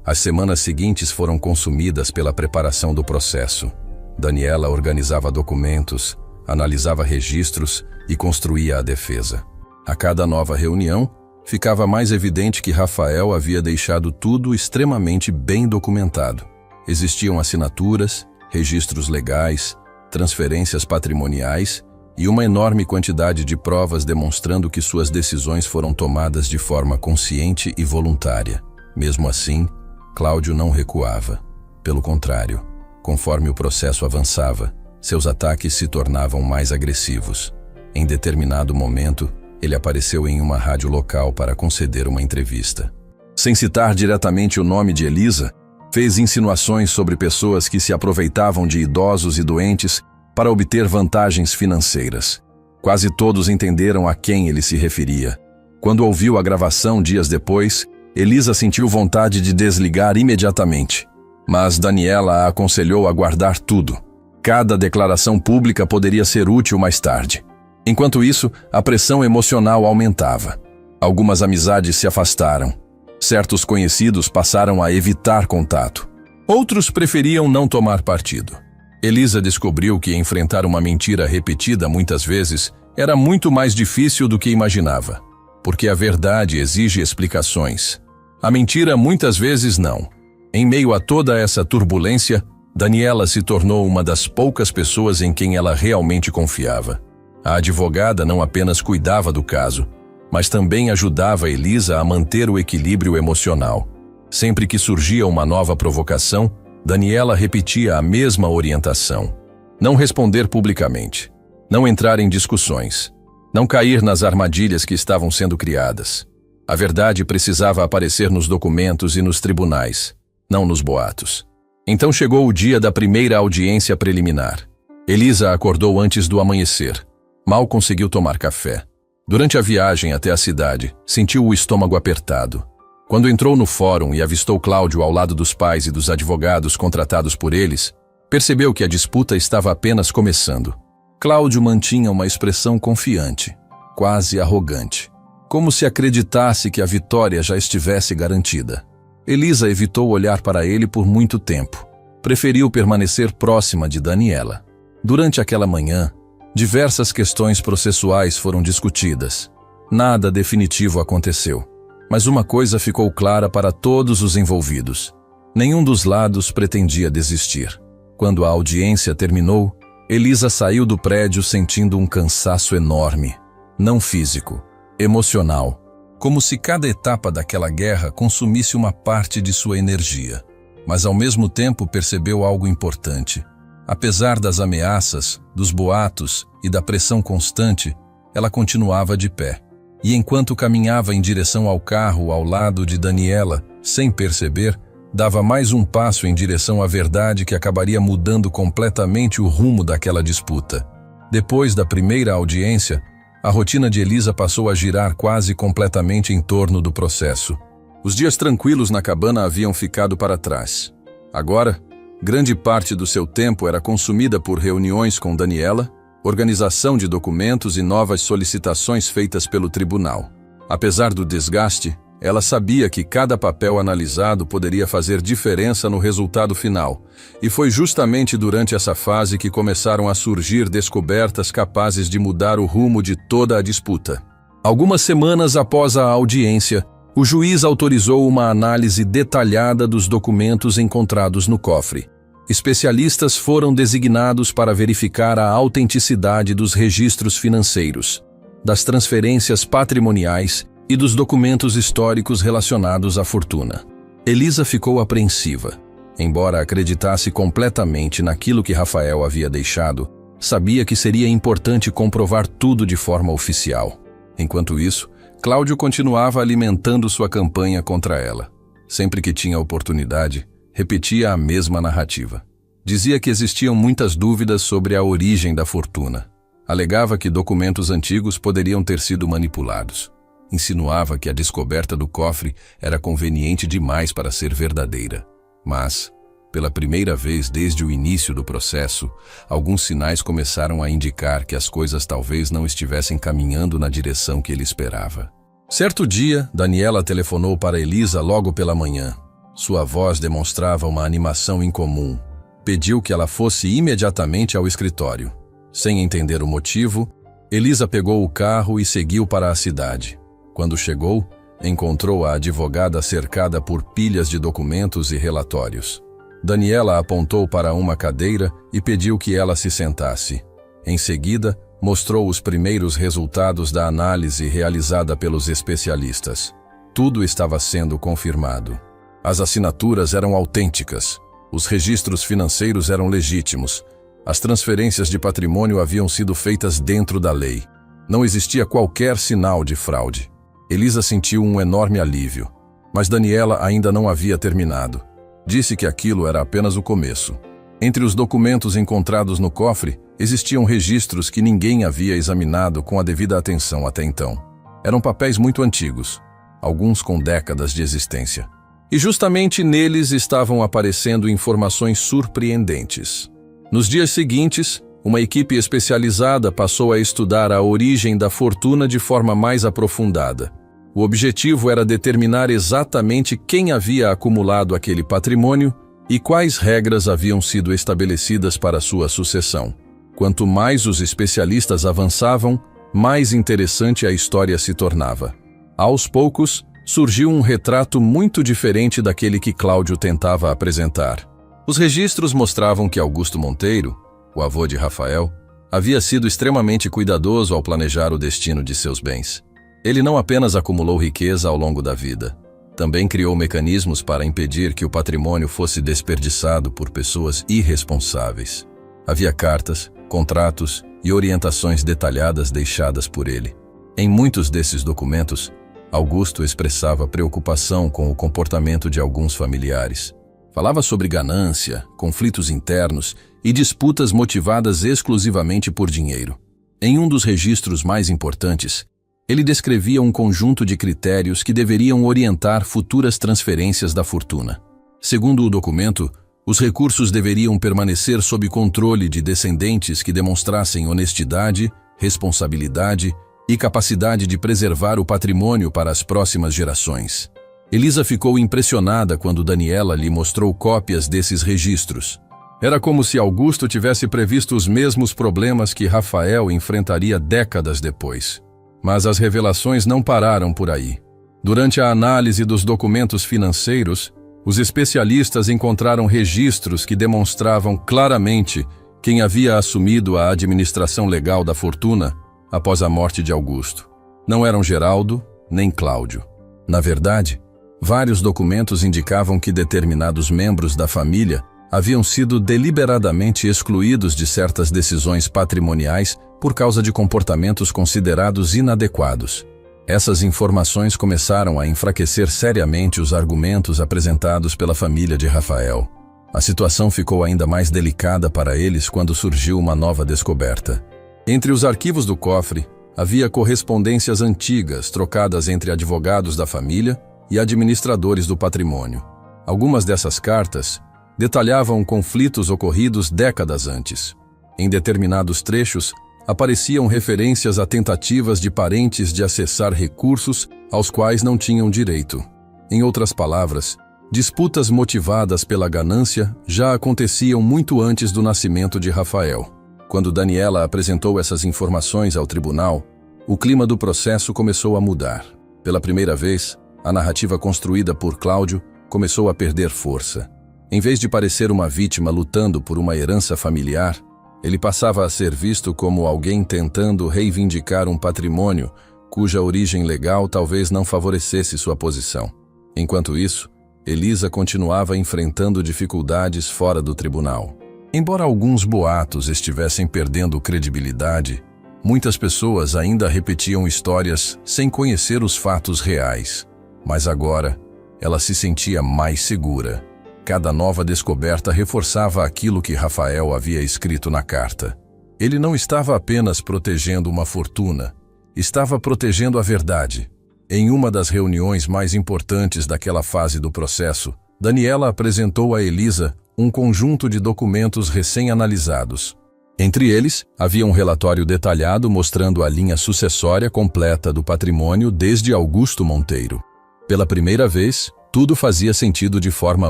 As semanas seguintes foram consumidas pela preparação do processo. Daniela organizava documentos, analisava registros e construía a defesa. A cada nova reunião, ficava mais evidente que Rafael havia deixado tudo extremamente bem documentado. Existiam assinaturas, registros legais, transferências patrimoniais e uma enorme quantidade de provas demonstrando que suas decisões foram tomadas de forma consciente e voluntária. Mesmo assim, Cláudio não recuava. Pelo contrário, conforme o processo avançava, seus ataques se tornavam mais agressivos. Em determinado momento, ele apareceu em uma rádio local para conceder uma entrevista. Sem citar diretamente o nome de Elisa, fez insinuações sobre pessoas que se aproveitavam de idosos e doentes para obter vantagens financeiras. Quase todos entenderam a quem ele se referia. Quando ouviu a gravação dias depois, Elisa sentiu vontade de desligar imediatamente. Mas Daniela a aconselhou a guardar tudo. Cada declaração pública poderia ser útil mais tarde. Enquanto isso, a pressão emocional aumentava. Algumas amizades se afastaram. Certos conhecidos passaram a evitar contato. Outros preferiam não tomar partido. Elisa descobriu que enfrentar uma mentira repetida muitas vezes era muito mais difícil do que imaginava, porque a verdade exige explicações. A mentira muitas vezes não. Em meio a toda essa turbulência, Daniela se tornou uma das poucas pessoas em quem ela realmente confiava. A advogada não apenas cuidava do caso, mas também ajudava Elisa a manter o equilíbrio emocional. Sempre que surgia uma nova provocação, Daniela repetia a mesma orientação. Não responder publicamente. Não entrar em discussões. Não cair nas armadilhas que estavam sendo criadas. A verdade precisava aparecer nos documentos e nos tribunais, não nos boatos. Então chegou o dia da primeira audiência preliminar. Elisa acordou antes do amanhecer. Mal conseguiu tomar café. Durante a viagem até a cidade, sentiu o estômago apertado. Quando entrou no fórum e avistou Cláudio ao lado dos pais e dos advogados contratados por eles, percebeu que a disputa estava apenas começando. Cláudio mantinha uma expressão confiante, quase arrogante, como se acreditasse que a vitória já estivesse garantida. Elisa evitou olhar para ele por muito tempo. Preferiu permanecer próxima de Daniela. Durante aquela manhã, diversas questões processuais foram discutidas. Nada definitivo aconteceu, mas uma coisa ficou clara para todos os envolvidos. Nenhum dos lados pretendia desistir. Quando a audiência terminou, Elisa saiu do prédio sentindo um cansaço enorme, não físico, emocional, como se cada etapa daquela guerra consumisse uma parte de sua energia. Mas ao mesmo tempo percebeu algo importante. Apesar das ameaças, dos boatos e da pressão constante, ela continuava de pé. E enquanto caminhava em direção ao carro ao lado de Daniela, sem perceber, dava mais um passo em direção à verdade que acabaria mudando completamente o rumo daquela disputa. Depois da primeira audiência, a rotina de Elisa passou a girar quase completamente em torno do processo. Os dias tranquilos na cabana haviam ficado para trás. Agora, grande parte do seu tempo era consumida por reuniões com Daniela, organização de documentos e novas solicitações feitas pelo tribunal. Apesar do desgaste, ela sabia que cada papel analisado poderia fazer diferença no resultado final, e foi justamente durante essa fase que começaram a surgir descobertas capazes de mudar o rumo de toda a disputa. Algumas semanas após a audiência, o juiz autorizou uma análise detalhada dos documentos encontrados no cofre. Especialistas foram designados para verificar a autenticidade dos registros financeiros, das transferências patrimoniais e dos documentos históricos relacionados à fortuna. Elisa ficou apreensiva. Embora acreditasse completamente naquilo que Rafael havia deixado, sabia que seria importante comprovar tudo de forma oficial. Enquanto isso, Cláudio continuava alimentando sua campanha contra ela. Sempre que tinha oportunidade, repetia a mesma narrativa. Dizia que existiam muitas dúvidas sobre a origem da fortuna. Alegava que documentos antigos poderiam ter sido manipulados. Insinuava que a descoberta do cofre era conveniente demais para ser verdadeira. Mas, pela primeira vez desde o início do processo, alguns sinais começaram a indicar que as coisas talvez não estivessem caminhando na direção que ele esperava. Certo dia, Daniela telefonou para Elisa logo pela manhã. Sua voz demonstrava uma animação incomum. Pediu que ela fosse imediatamente ao escritório. Sem entender o motivo, Elisa pegou o carro e seguiu para a cidade. Quando chegou, encontrou a advogada cercada por pilhas de documentos e relatórios. Daniela apontou para uma cadeira e pediu que ela se sentasse. Em seguida, mostrou os primeiros resultados da análise realizada pelos especialistas. Tudo estava sendo confirmado. As assinaturas eram autênticas. Os registros financeiros eram legítimos. As transferências de patrimônio haviam sido feitas dentro da lei. Não existia qualquer sinal de fraude. Elisa sentiu um enorme alívio. Mas Daniela ainda não havia terminado. Disse que aquilo era apenas o começo. Entre os documentos encontrados no cofre, existiam registros que ninguém havia examinado com a devida atenção até então. Eram papéis muito antigos, alguns com décadas de existência. E justamente neles estavam aparecendo informações surpreendentes. Nos dias seguintes, uma equipe especializada passou a estudar a origem da fortuna de forma mais aprofundada. O objetivo era determinar exatamente quem havia acumulado aquele patrimônio e quais regras haviam sido estabelecidas para sua sucessão. Quanto mais os especialistas avançavam, mais interessante a história se tornava. Aos poucos, surgiu um retrato muito diferente daquele que Cláudio tentava apresentar. Os registros mostravam que Augusto Monteiro, o avô de Rafael, havia sido extremamente cuidadoso ao planejar o destino de seus bens. Ele não apenas acumulou riqueza ao longo da vida, também criou mecanismos para impedir que o patrimônio fosse desperdiçado por pessoas irresponsáveis. Havia cartas, contratos e orientações detalhadas deixadas por ele. Em muitos desses documentos, Augusto expressava preocupação com o comportamento de alguns familiares. Falava sobre ganância, conflitos internos e disputas motivadas exclusivamente por dinheiro. Em um dos registros mais importantes, ele descrevia um conjunto de critérios que deveriam orientar futuras transferências da fortuna. Segundo o documento, os recursos deveriam permanecer sob controle de descendentes que demonstrassem honestidade, responsabilidade e capacidade de preservar o patrimônio para as próximas gerações. Elisa ficou impressionada quando Daniela lhe mostrou cópias desses registros. Era como se Augusto tivesse previsto os mesmos problemas que Rafael enfrentaria décadas depois. Mas as revelações não pararam por aí. Durante a análise dos documentos financeiros, os especialistas encontraram registros que demonstravam claramente quem havia assumido a administração legal da fortuna após a morte de Augusto. Não eram Geraldo nem Cláudio. Na verdade, vários documentos indicavam que determinados membros da família haviam sido deliberadamente excluídos de certas decisões patrimoniais por causa de comportamentos considerados inadequados. Essas informações começaram a enfraquecer seriamente os argumentos apresentados pela família de Rafael. A situação ficou ainda mais delicada para eles quando surgiu uma nova descoberta. Entre os arquivos do cofre, havia correspondências antigas trocadas entre advogados da família e administradores do patrimônio. Algumas dessas cartas detalhavam conflitos ocorridos décadas antes. Em determinados trechos, apareciam referências a tentativas de parentes de acessar recursos aos quais não tinham direito. Em outras palavras, disputas motivadas pela ganância já aconteciam muito antes do nascimento de Rafael. Quando Daniela apresentou essas informações ao tribunal, o clima do processo começou a mudar. Pela primeira vez, a narrativa construída por Cláudio começou a perder força. Em vez de parecer uma vítima lutando por uma herança familiar, ele passava a ser visto como alguém tentando reivindicar um patrimônio cuja origem legal talvez não favorecesse sua posição. Enquanto isso, Elisa continuava enfrentando dificuldades fora do tribunal. Embora alguns boatos estivessem perdendo credibilidade, muitas pessoas ainda repetiam histórias sem conhecer os fatos reais. Mas agora, ela se sentia mais segura. Cada nova descoberta reforçava aquilo que Rafael havia escrito na carta. Ele não estava apenas protegendo uma fortuna, estava protegendo a verdade. Em uma das reuniões mais importantes daquela fase do processo, Daniela apresentou a Elisa um conjunto de documentos recém-analisados. Entre eles, havia um relatório detalhado mostrando a linha sucessória completa do patrimônio desde Augusto Monteiro. Pela primeira vez, tudo fazia sentido de forma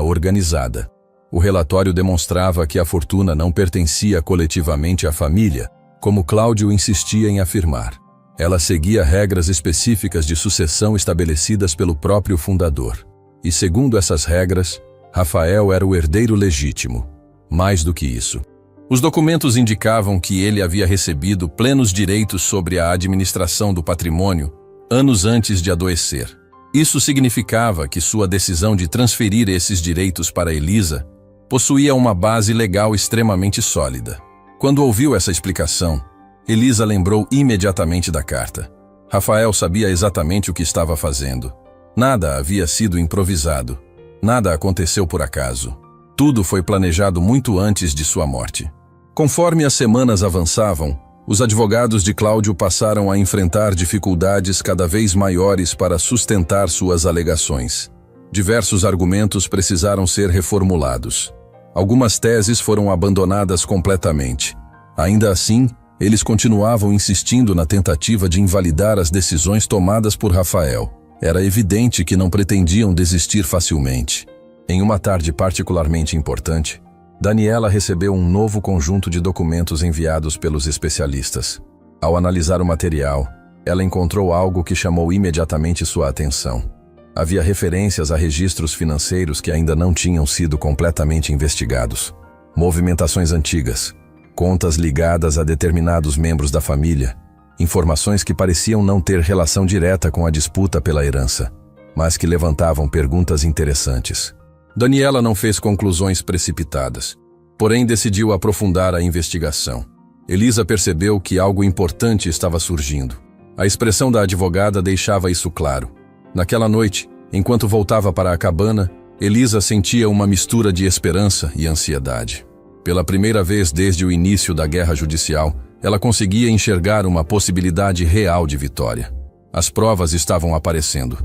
organizada. O relatório demonstrava que a fortuna não pertencia coletivamente à família, como Cláudio insistia em afirmar. Ela seguia regras específicas de sucessão estabelecidas pelo próprio fundador. E segundo essas regras, Rafael era o herdeiro legítimo. Mais do que isso, os documentos indicavam que ele havia recebido plenos direitos sobre a administração do patrimônio anos antes de adoecer. Isso significava que sua decisão de transferir esses direitos para Elisa possuía uma base legal extremamente sólida. Quando ouviu essa explicação, Elisa lembrou imediatamente da carta. Rafael sabia exatamente o que estava fazendo. Nada havia sido improvisado. Nada aconteceu por acaso. Tudo foi planejado muito antes de sua morte. Conforme as semanas avançavam, os advogados de Cláudio passaram a enfrentar dificuldades cada vez maiores para sustentar suas alegações. Diversos argumentos precisaram ser reformulados. Algumas teses foram abandonadas completamente. Ainda assim, eles continuavam insistindo na tentativa de invalidar as decisões tomadas por Rafael. Era evidente que não pretendiam desistir facilmente. Em uma tarde particularmente importante, Daniela recebeu um novo conjunto de documentos enviados pelos especialistas. Ao analisar o material, ela encontrou algo que chamou imediatamente sua atenção. Havia referências a registros financeiros que ainda não tinham sido completamente investigados. Movimentações antigas, contas ligadas a determinados membros da família, informações que pareciam não ter relação direta com a disputa pela herança, mas que levantavam perguntas interessantes. Daniela não fez conclusões precipitadas, porém decidiu aprofundar a investigação. Elisa percebeu que algo importante estava surgindo. A expressão da advogada deixava isso claro. Naquela noite, enquanto voltava para a cabana, Elisa sentia uma mistura de esperança e ansiedade. Pela primeira vez desde o início da guerra judicial, ela conseguia enxergar uma possibilidade real de vitória. As provas estavam aparecendo.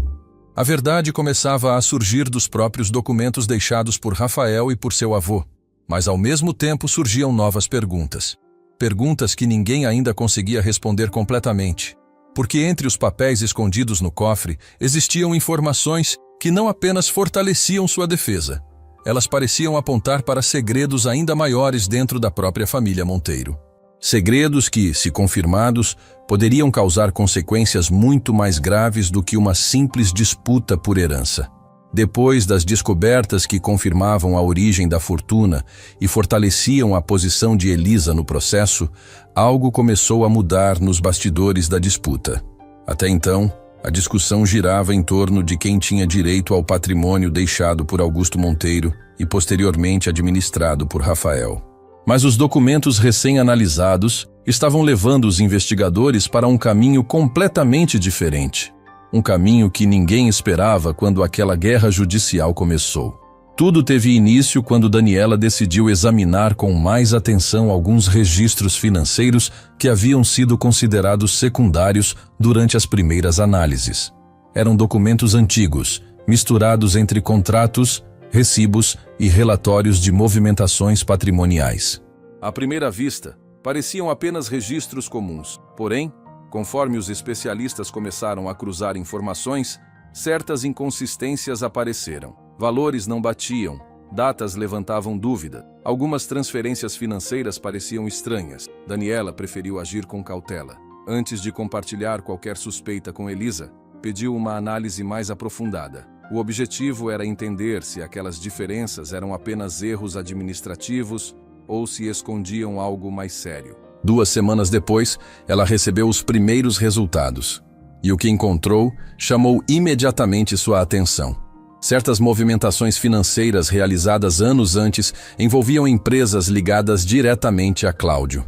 A verdade começava a surgir dos próprios documentos deixados por Rafael e por seu avô, mas ao mesmo tempo surgiam novas perguntas. Perguntas que ninguém ainda conseguia responder completamente, porque entre os papéis escondidos no cofre existiam informações que não apenas fortaleciam sua defesa, elas pareciam apontar para segredos ainda maiores dentro da própria família Monteiro. Segredos que, se confirmados, poderiam causar consequências muito mais graves do que uma simples disputa por herança. Depois das descobertas que confirmavam a origem da fortuna e fortaleciam a posição de Elisa no processo, algo começou a mudar nos bastidores da disputa. Até então, a discussão girava em torno de quem tinha direito ao patrimônio deixado por Augusto Monteiro e posteriormente administrado por Rafael. Mas os documentos recém-analisados estavam levando os investigadores para um caminho completamente diferente. Um caminho que ninguém esperava quando aquela guerra judicial começou. Tudo teve início quando Daniela decidiu examinar com mais atenção alguns registros financeiros que haviam sido considerados secundários durante as primeiras análises. Eram documentos antigos, misturados entre contratos, recibos e relatórios de movimentações patrimoniais. À primeira vista, pareciam apenas registros comuns. Porém, conforme os especialistas começaram a cruzar informações, certas inconsistências apareceram. Valores não batiam, datas levantavam dúvida, algumas transferências financeiras pareciam estranhas. Daniela preferiu agir com cautela. Antes de compartilhar qualquer suspeita com Elisa, pediu uma análise mais aprofundada. O objetivo era entender se aquelas diferenças eram apenas erros administrativos ou se escondiam algo mais sério. 2 semanas depois, ela recebeu os primeiros resultados. E o que encontrou chamou imediatamente sua atenção. Certas movimentações financeiras realizadas anos antes envolviam empresas ligadas diretamente a Cláudio.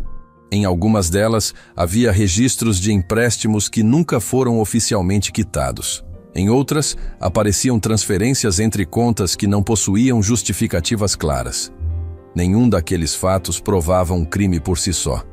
Em algumas delas, havia registros de empréstimos que nunca foram oficialmente quitados. Em outras, apareciam transferências entre contas que não possuíam justificativas claras. Nenhum daqueles fatos provava um crime por si só,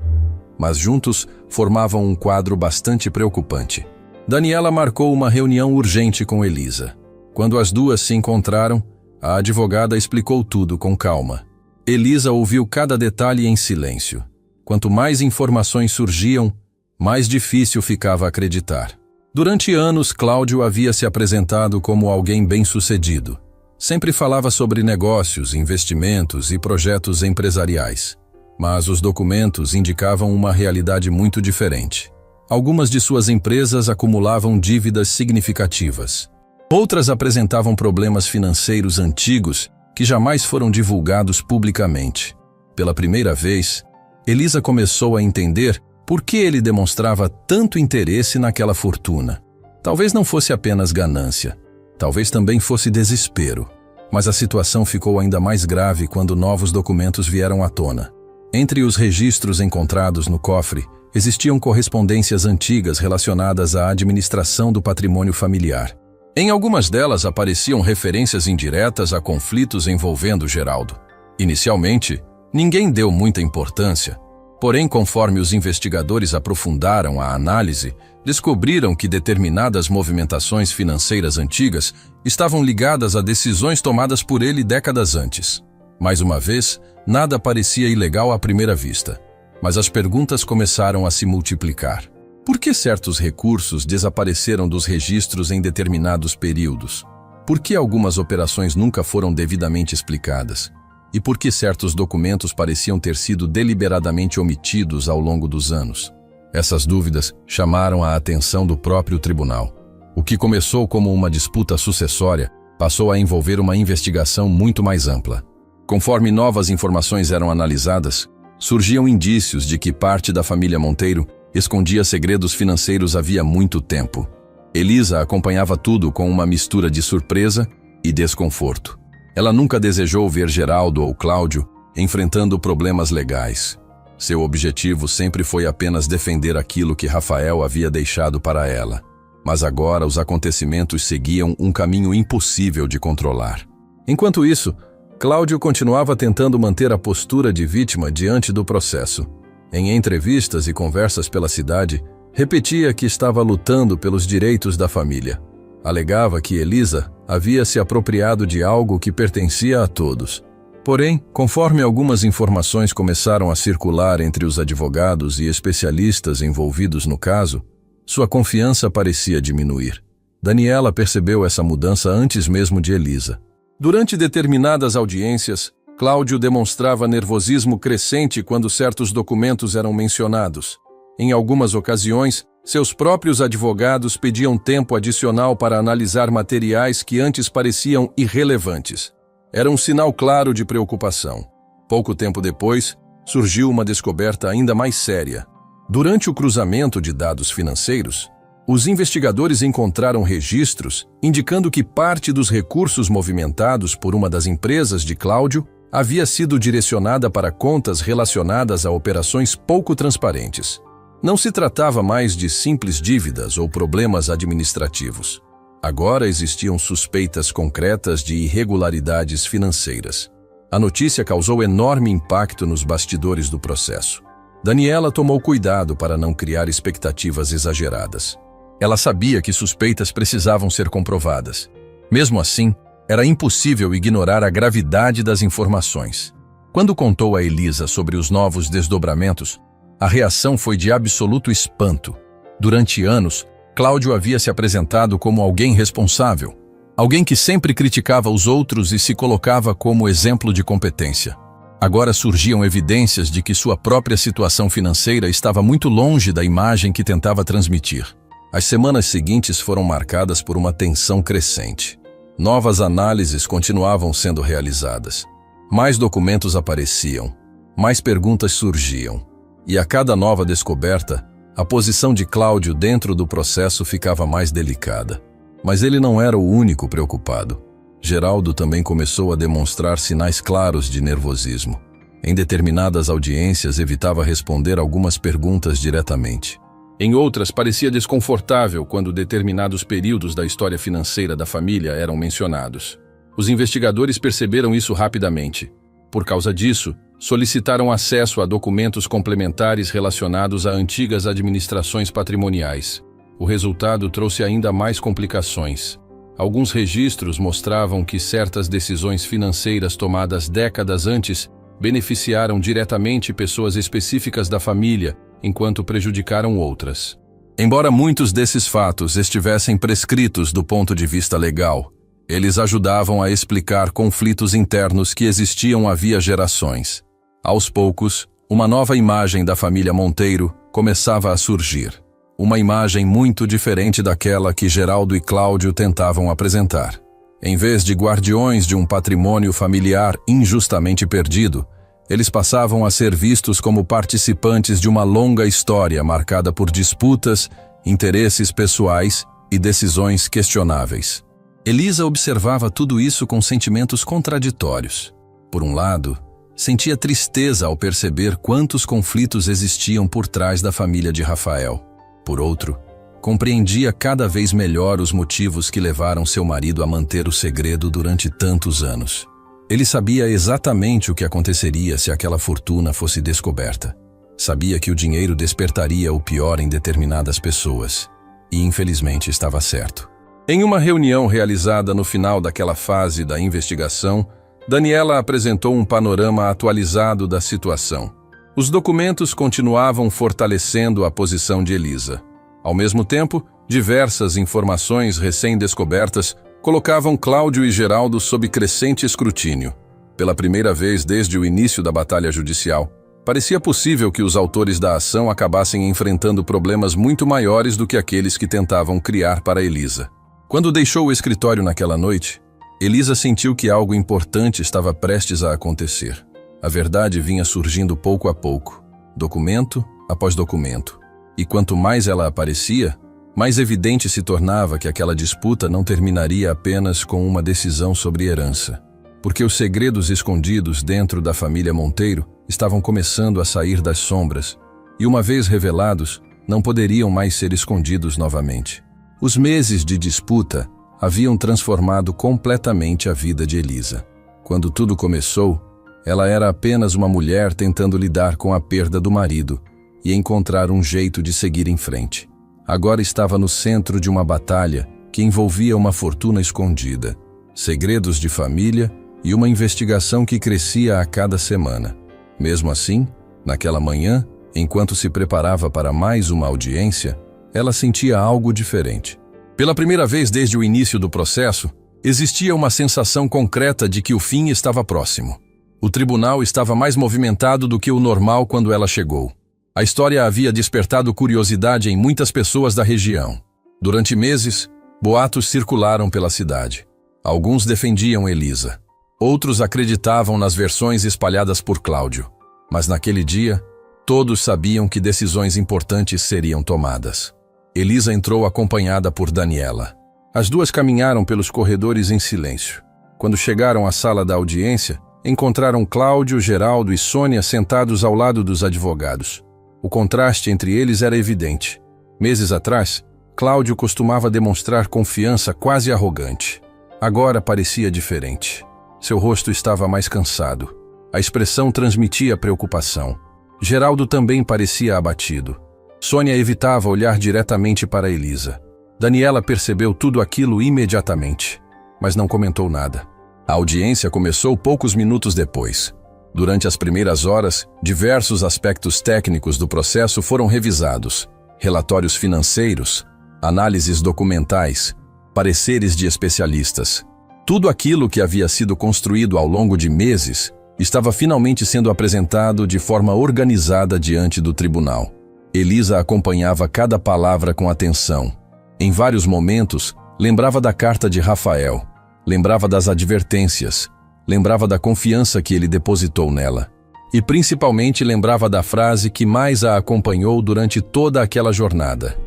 mas juntos formavam um quadro bastante preocupante. Daniela marcou uma reunião urgente com Elisa. Quando as duas se encontraram, a advogada explicou tudo com calma. Elisa ouviu cada detalhe em silêncio. Quanto mais informações surgiam, mais difícil ficava acreditar. Durante anos, Cláudio havia se apresentado como alguém bem-sucedido. Sempre falava sobre negócios, investimentos e projetos empresariais. Mas os documentos indicavam uma realidade muito diferente. Algumas de suas empresas acumulavam dívidas significativas. Outras apresentavam problemas financeiros antigos que jamais foram divulgados publicamente. Pela primeira vez, Elisa começou a entender por que ele demonstrava tanto interesse naquela fortuna. Talvez não fosse apenas ganância, talvez também fosse desespero. Mas a situação ficou ainda mais grave quando novos documentos vieram à tona. Entre os registros encontrados no cofre, existiam correspondências antigas relacionadas à administração do patrimônio familiar. Em algumas delas apareciam referências indiretas a conflitos envolvendo Geraldo. Inicialmente, ninguém deu muita importância. Porém, conforme os investigadores aprofundaram a análise, descobriram que determinadas movimentações financeiras antigas estavam ligadas a decisões tomadas por ele décadas antes. Mais uma vez, nada parecia ilegal à primeira vista, mas as perguntas começaram a se multiplicar. Por que certos recursos desapareceram dos registros em determinados períodos? Por que algumas operações nunca foram devidamente explicadas? E por que certos documentos pareciam ter sido deliberadamente omitidos ao longo dos anos? Essas dúvidas chamaram a atenção do próprio tribunal. O que começou como uma disputa sucessória passou a envolver uma investigação muito mais ampla. Conforme novas informações eram analisadas, surgiam indícios de que parte da família Monteiro escondia segredos financeiros havia muito tempo. Elisa acompanhava tudo com uma mistura de surpresa e desconforto. Ela nunca desejou ver Geraldo ou Cláudio enfrentando problemas legais. Seu objetivo sempre foi apenas defender aquilo que Rafael havia deixado para ela. Mas agora os acontecimentos seguiam um caminho impossível de controlar. Enquanto isso, Cláudio continuava tentando manter a postura de vítima diante do processo. Em entrevistas e conversas pela cidade, repetia que estava lutando pelos direitos da família. Alegava que Elisa havia se apropriado de algo que pertencia a todos. Porém, conforme algumas informações começaram a circular entre os advogados e especialistas envolvidos no caso, sua confiança parecia diminuir. Daniela percebeu essa mudança antes mesmo de Elisa. Durante determinadas audiências, Cláudio demonstrava nervosismo crescente quando certos documentos eram mencionados. Em algumas ocasiões, seus próprios advogados pediam tempo adicional para analisar materiais que antes pareciam irrelevantes. Era um sinal claro de preocupação. Pouco tempo depois, surgiu uma descoberta ainda mais séria. Durante o cruzamento de dados financeiros, os investigadores encontraram registros indicando que parte dos recursos movimentados por uma das empresas de Cláudio havia sido direcionada para contas relacionadas a operações pouco transparentes. Não se tratava mais de simples dívidas ou problemas administrativos. Agora existiam suspeitas concretas de irregularidades financeiras. A notícia causou enorme impacto nos bastidores do processo. Daniela tomou cuidado para não criar expectativas exageradas. Ela sabia que suspeitas precisavam ser comprovadas. Mesmo assim, era impossível ignorar a gravidade das informações. Quando contou a Elisa sobre os novos desdobramentos, a reação foi de absoluto espanto. Durante anos, Cláudio havia se apresentado como alguém responsável, alguém que sempre criticava os outros e se colocava como exemplo de competência. Agora surgiam evidências de que sua própria situação financeira estava muito longe da imagem que tentava transmitir. As semanas seguintes foram marcadas por uma tensão crescente. Novas análises continuavam sendo realizadas. Mais documentos apareciam, mais perguntas surgiam. E a cada nova descoberta, a posição de Cláudio dentro do processo ficava mais delicada. Mas ele não era o único preocupado. Geraldo também começou a demonstrar sinais claros de nervosismo. Em determinadas audiências, evitava responder algumas perguntas diretamente. Em outras, parecia desconfortável quando determinados períodos da história financeira da família eram mencionados. Os investigadores perceberam isso rapidamente. Por causa disso, solicitaram acesso a documentos complementares relacionados a antigas administrações patrimoniais. O resultado trouxe ainda mais complicações. Alguns registros mostravam que certas decisões financeiras tomadas décadas antes beneficiaram diretamente pessoas específicas da família, enquanto prejudicaram outras. Embora muitos desses fatos estivessem prescritos do ponto de vista legal, eles ajudavam a explicar conflitos internos que existiam havia gerações. Aos poucos, uma nova imagem da família Monteiro começava a surgir. Uma imagem muito diferente daquela que Geraldo e Cláudio tentavam apresentar. Em vez de guardiões de um patrimônio familiar injustamente perdido, eles passavam a ser vistos como participantes de uma longa história marcada por disputas, interesses pessoais e decisões questionáveis. Elisa observava tudo isso com sentimentos contraditórios. Por um lado, sentia tristeza ao perceber quantos conflitos existiam por trás da família de Rafael. Por outro, compreendia cada vez melhor os motivos que levaram seu marido a manter o segredo durante tantos anos. Ele sabia exatamente o que aconteceria se aquela fortuna fosse descoberta. Sabia que o dinheiro despertaria o pior em determinadas pessoas. E infelizmente estava certo. Em uma reunião realizada no final daquela fase da investigação, Daniela apresentou um panorama atualizado da situação. Os documentos continuavam fortalecendo a posição de Elisa. Ao mesmo tempo, diversas informações recém-descobertas colocavam Cláudio e Geraldo sob crescente escrutínio. Pela primeira vez desde o início da batalha judicial, parecia possível que os autores da ação acabassem enfrentando problemas muito maiores do que aqueles que tentavam criar para Elisa. Quando deixou o escritório naquela noite, Elisa sentiu que algo importante estava prestes a acontecer. A verdade vinha surgindo pouco a pouco, documento após documento. E quanto mais ela aparecia, mais evidente se tornava que aquela disputa não terminaria apenas com uma decisão sobre herança. Porque os segredos escondidos dentro da família Monteiro estavam começando a sair das sombras, e uma vez revelados, não poderiam mais ser escondidos novamente. Os meses de disputa haviam transformado completamente a vida de Elisa. Quando tudo começou, ela era apenas uma mulher tentando lidar com a perda do marido e encontrar um jeito de seguir em frente. Agora estava no centro de uma batalha que envolvia uma fortuna escondida, segredos de família e uma investigação que crescia a cada semana. Mesmo assim, naquela manhã, enquanto se preparava para mais uma audiência, ela sentia algo diferente. Pela primeira vez desde o início do processo, existia uma sensação concreta de que o fim estava próximo. O tribunal estava mais movimentado do que o normal quando ela chegou. A história havia despertado curiosidade em muitas pessoas da região. Durante meses, boatos circularam pela cidade. Alguns defendiam Elisa. Outros acreditavam nas versões espalhadas por Cláudio. Mas naquele dia, todos sabiam que decisões importantes seriam tomadas. Elisa entrou acompanhada por Daniela. As duas caminharam pelos corredores em silêncio. Quando chegaram à sala da audiência, encontraram Cláudio, Geraldo e Sônia sentados ao lado dos advogados. O contraste entre eles era evidente. Meses atrás, Cláudio costumava demonstrar confiança quase arrogante. Agora parecia diferente. Seu rosto estava mais cansado. A expressão transmitia preocupação. Geraldo também parecia abatido. Sônia evitava olhar diretamente para Elisa. Daniela percebeu tudo aquilo imediatamente, mas não comentou nada. A audiência começou poucos minutos depois. Durante as primeiras horas, diversos aspectos técnicos do processo foram revisados. Relatórios financeiros, análises documentais, pareceres de especialistas. Tudo aquilo que havia sido construído ao longo de meses estava finalmente sendo apresentado de forma organizada diante do tribunal. Elisa acompanhava cada palavra com atenção. Em vários momentos, lembrava da carta de Rafael, lembrava das advertências, lembrava da confiança que ele depositou nela. E principalmente lembrava da frase que mais a acompanhou durante toda aquela jornada.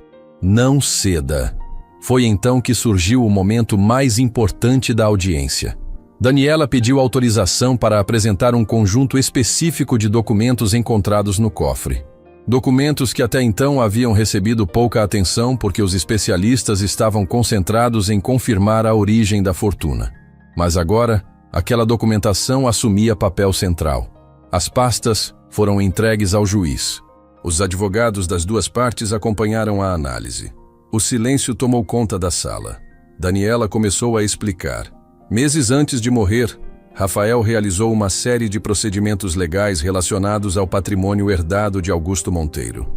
Não ceda. Foi então que surgiu o momento mais importante da audiência. Daniela pediu autorização para apresentar um conjunto específico de documentos encontrados no cofre. Documentos que até então haviam recebido pouca atenção porque os especialistas estavam concentrados em confirmar a origem da fortuna. Mas agora, aquela documentação assumia papel central. As pastas foram entregues ao juiz. Os advogados das duas partes acompanharam a análise. O silêncio tomou conta da sala. Daniela começou a explicar. Meses antes de morrer, Rafael realizou uma série de procedimentos legais relacionados ao patrimônio herdado de Augusto Monteiro.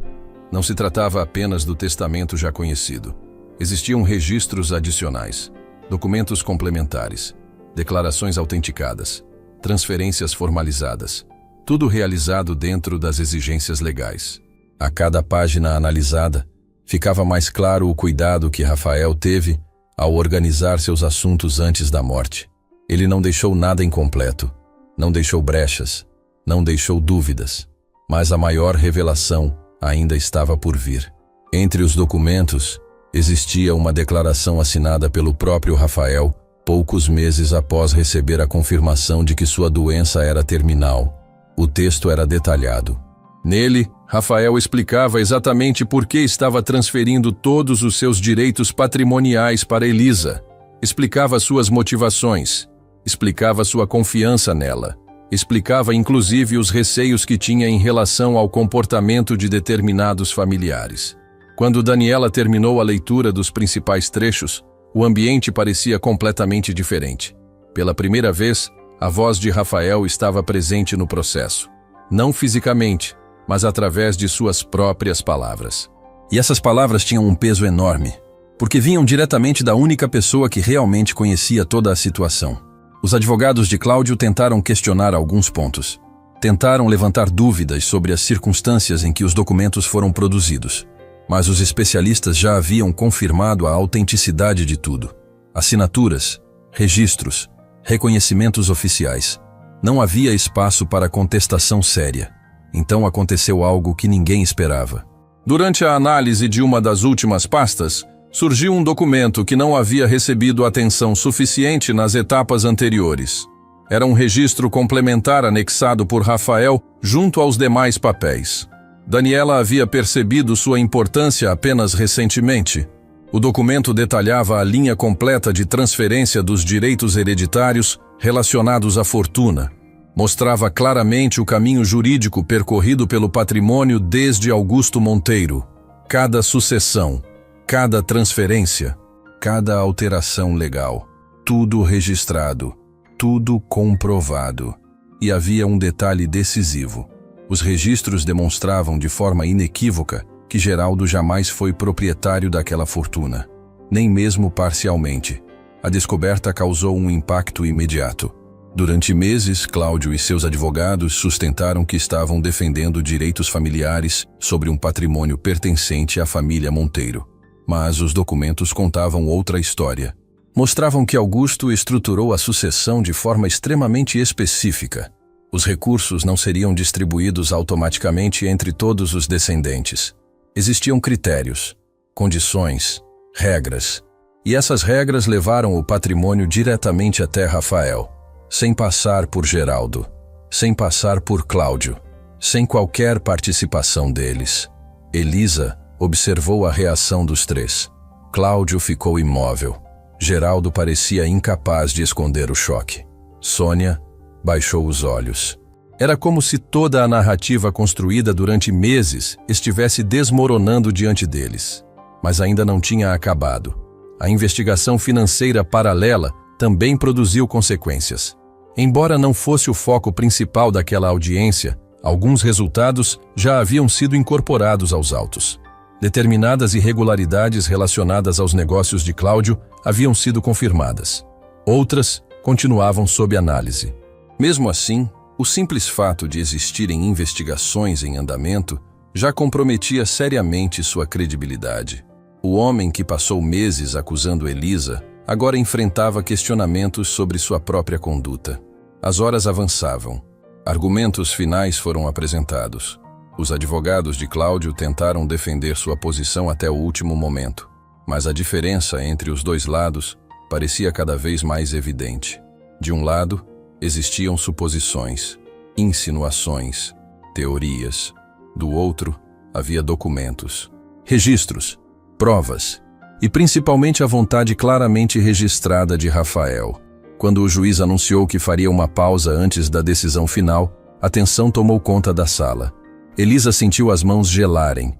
Não se tratava apenas do testamento já conhecido. Existiam registros adicionais, documentos complementares, declarações autenticadas, transferências formalizadas, tudo realizado dentro das exigências legais. A cada página analisada, ficava mais claro o cuidado que Rafael teve ao organizar seus assuntos antes da morte. Ele não deixou nada incompleto, não deixou brechas, não deixou dúvidas, mas a maior revelação ainda estava por vir. Entre os documentos, existia uma declaração assinada pelo próprio Rafael, poucos meses após receber a confirmação de que sua doença era terminal. O texto era detalhado. Nele, Rafael explicava exatamente por que estava transferindo todos os seus direitos patrimoniais para Elisa. Explicava suas motivações, explicava sua confiança nela, explicava inclusive os receios que tinha em relação ao comportamento de determinados familiares. Quando Daniela terminou a leitura dos principais trechos, o ambiente parecia completamente diferente. Pela primeira vez, a voz de Rafael estava presente no processo. Não fisicamente, mas através de suas próprias palavras. E essas palavras tinham um peso enorme, porque vinham diretamente da única pessoa que realmente conhecia toda a situação. Os advogados de Cláudio tentaram questionar alguns pontos. Tentaram levantar dúvidas sobre as circunstâncias em que os documentos foram produzidos. Mas os especialistas já haviam confirmado a autenticidade de tudo. Assinaturas, registros, reconhecimentos oficiais. Não havia espaço para contestação séria. Então aconteceu algo que ninguém esperava. Durante a análise de uma das últimas pastas, surgiu um documento que não havia recebido atenção suficiente nas etapas anteriores. Era um registro complementar anexado por Rafael junto aos demais papéis. Daniela havia percebido sua importância apenas recentemente. O documento detalhava a linha completa de transferência dos direitos hereditários relacionados à fortuna. Mostrava claramente o caminho jurídico percorrido pelo patrimônio desde Augusto Monteiro. Cada sucessão, cada transferência, cada alteração legal. Tudo registrado, tudo comprovado. E havia um detalhe decisivo. Os registros demonstravam de forma inequívoca que Geraldo jamais foi proprietário daquela fortuna, nem mesmo parcialmente. A descoberta causou um impacto imediato. Durante meses, Cláudio e seus advogados sustentaram que estavam defendendo direitos familiares sobre um patrimônio pertencente à família Monteiro. Mas os documentos contavam outra história. Mostravam que Augusto estruturou a sucessão de forma extremamente específica. Os recursos não seriam distribuídos automaticamente entre todos os descendentes. Existiam critérios, condições, regras. E essas regras levaram o patrimônio diretamente até Rafael, sem passar por Geraldo, sem passar por Cláudio, sem qualquer participação deles. Elisa observou a reação dos três. Cláudio ficou imóvel. Geraldo parecia incapaz de esconder o choque. Sônia baixou os olhos. Era como se toda a narrativa construída durante meses estivesse desmoronando diante deles. Mas ainda não tinha acabado. A investigação financeira paralela também produziu consequências. Embora não fosse o foco principal daquela audiência, alguns resultados já haviam sido incorporados aos autos. Determinadas irregularidades relacionadas aos negócios de Cláudio haviam sido confirmadas. Outras continuavam sob análise. Mesmo assim, o simples fato de existirem investigações em andamento já comprometia seriamente sua credibilidade. O homem que passou meses acusando Elisa agora enfrentava questionamentos sobre sua própria conduta. As horas avançavam. Argumentos finais foram apresentados. Os advogados de Cláudio tentaram defender sua posição até o último momento, mas a diferença entre os dois lados parecia cada vez mais evidente. De um lado, existiam suposições, insinuações, teorias. Do outro, havia documentos, registros, provas e principalmente a vontade claramente registrada de Rafael. Quando o juiz anunciou que faria uma pausa antes da decisão final, a tensão tomou conta da sala. Elisa sentiu as mãos gelarem.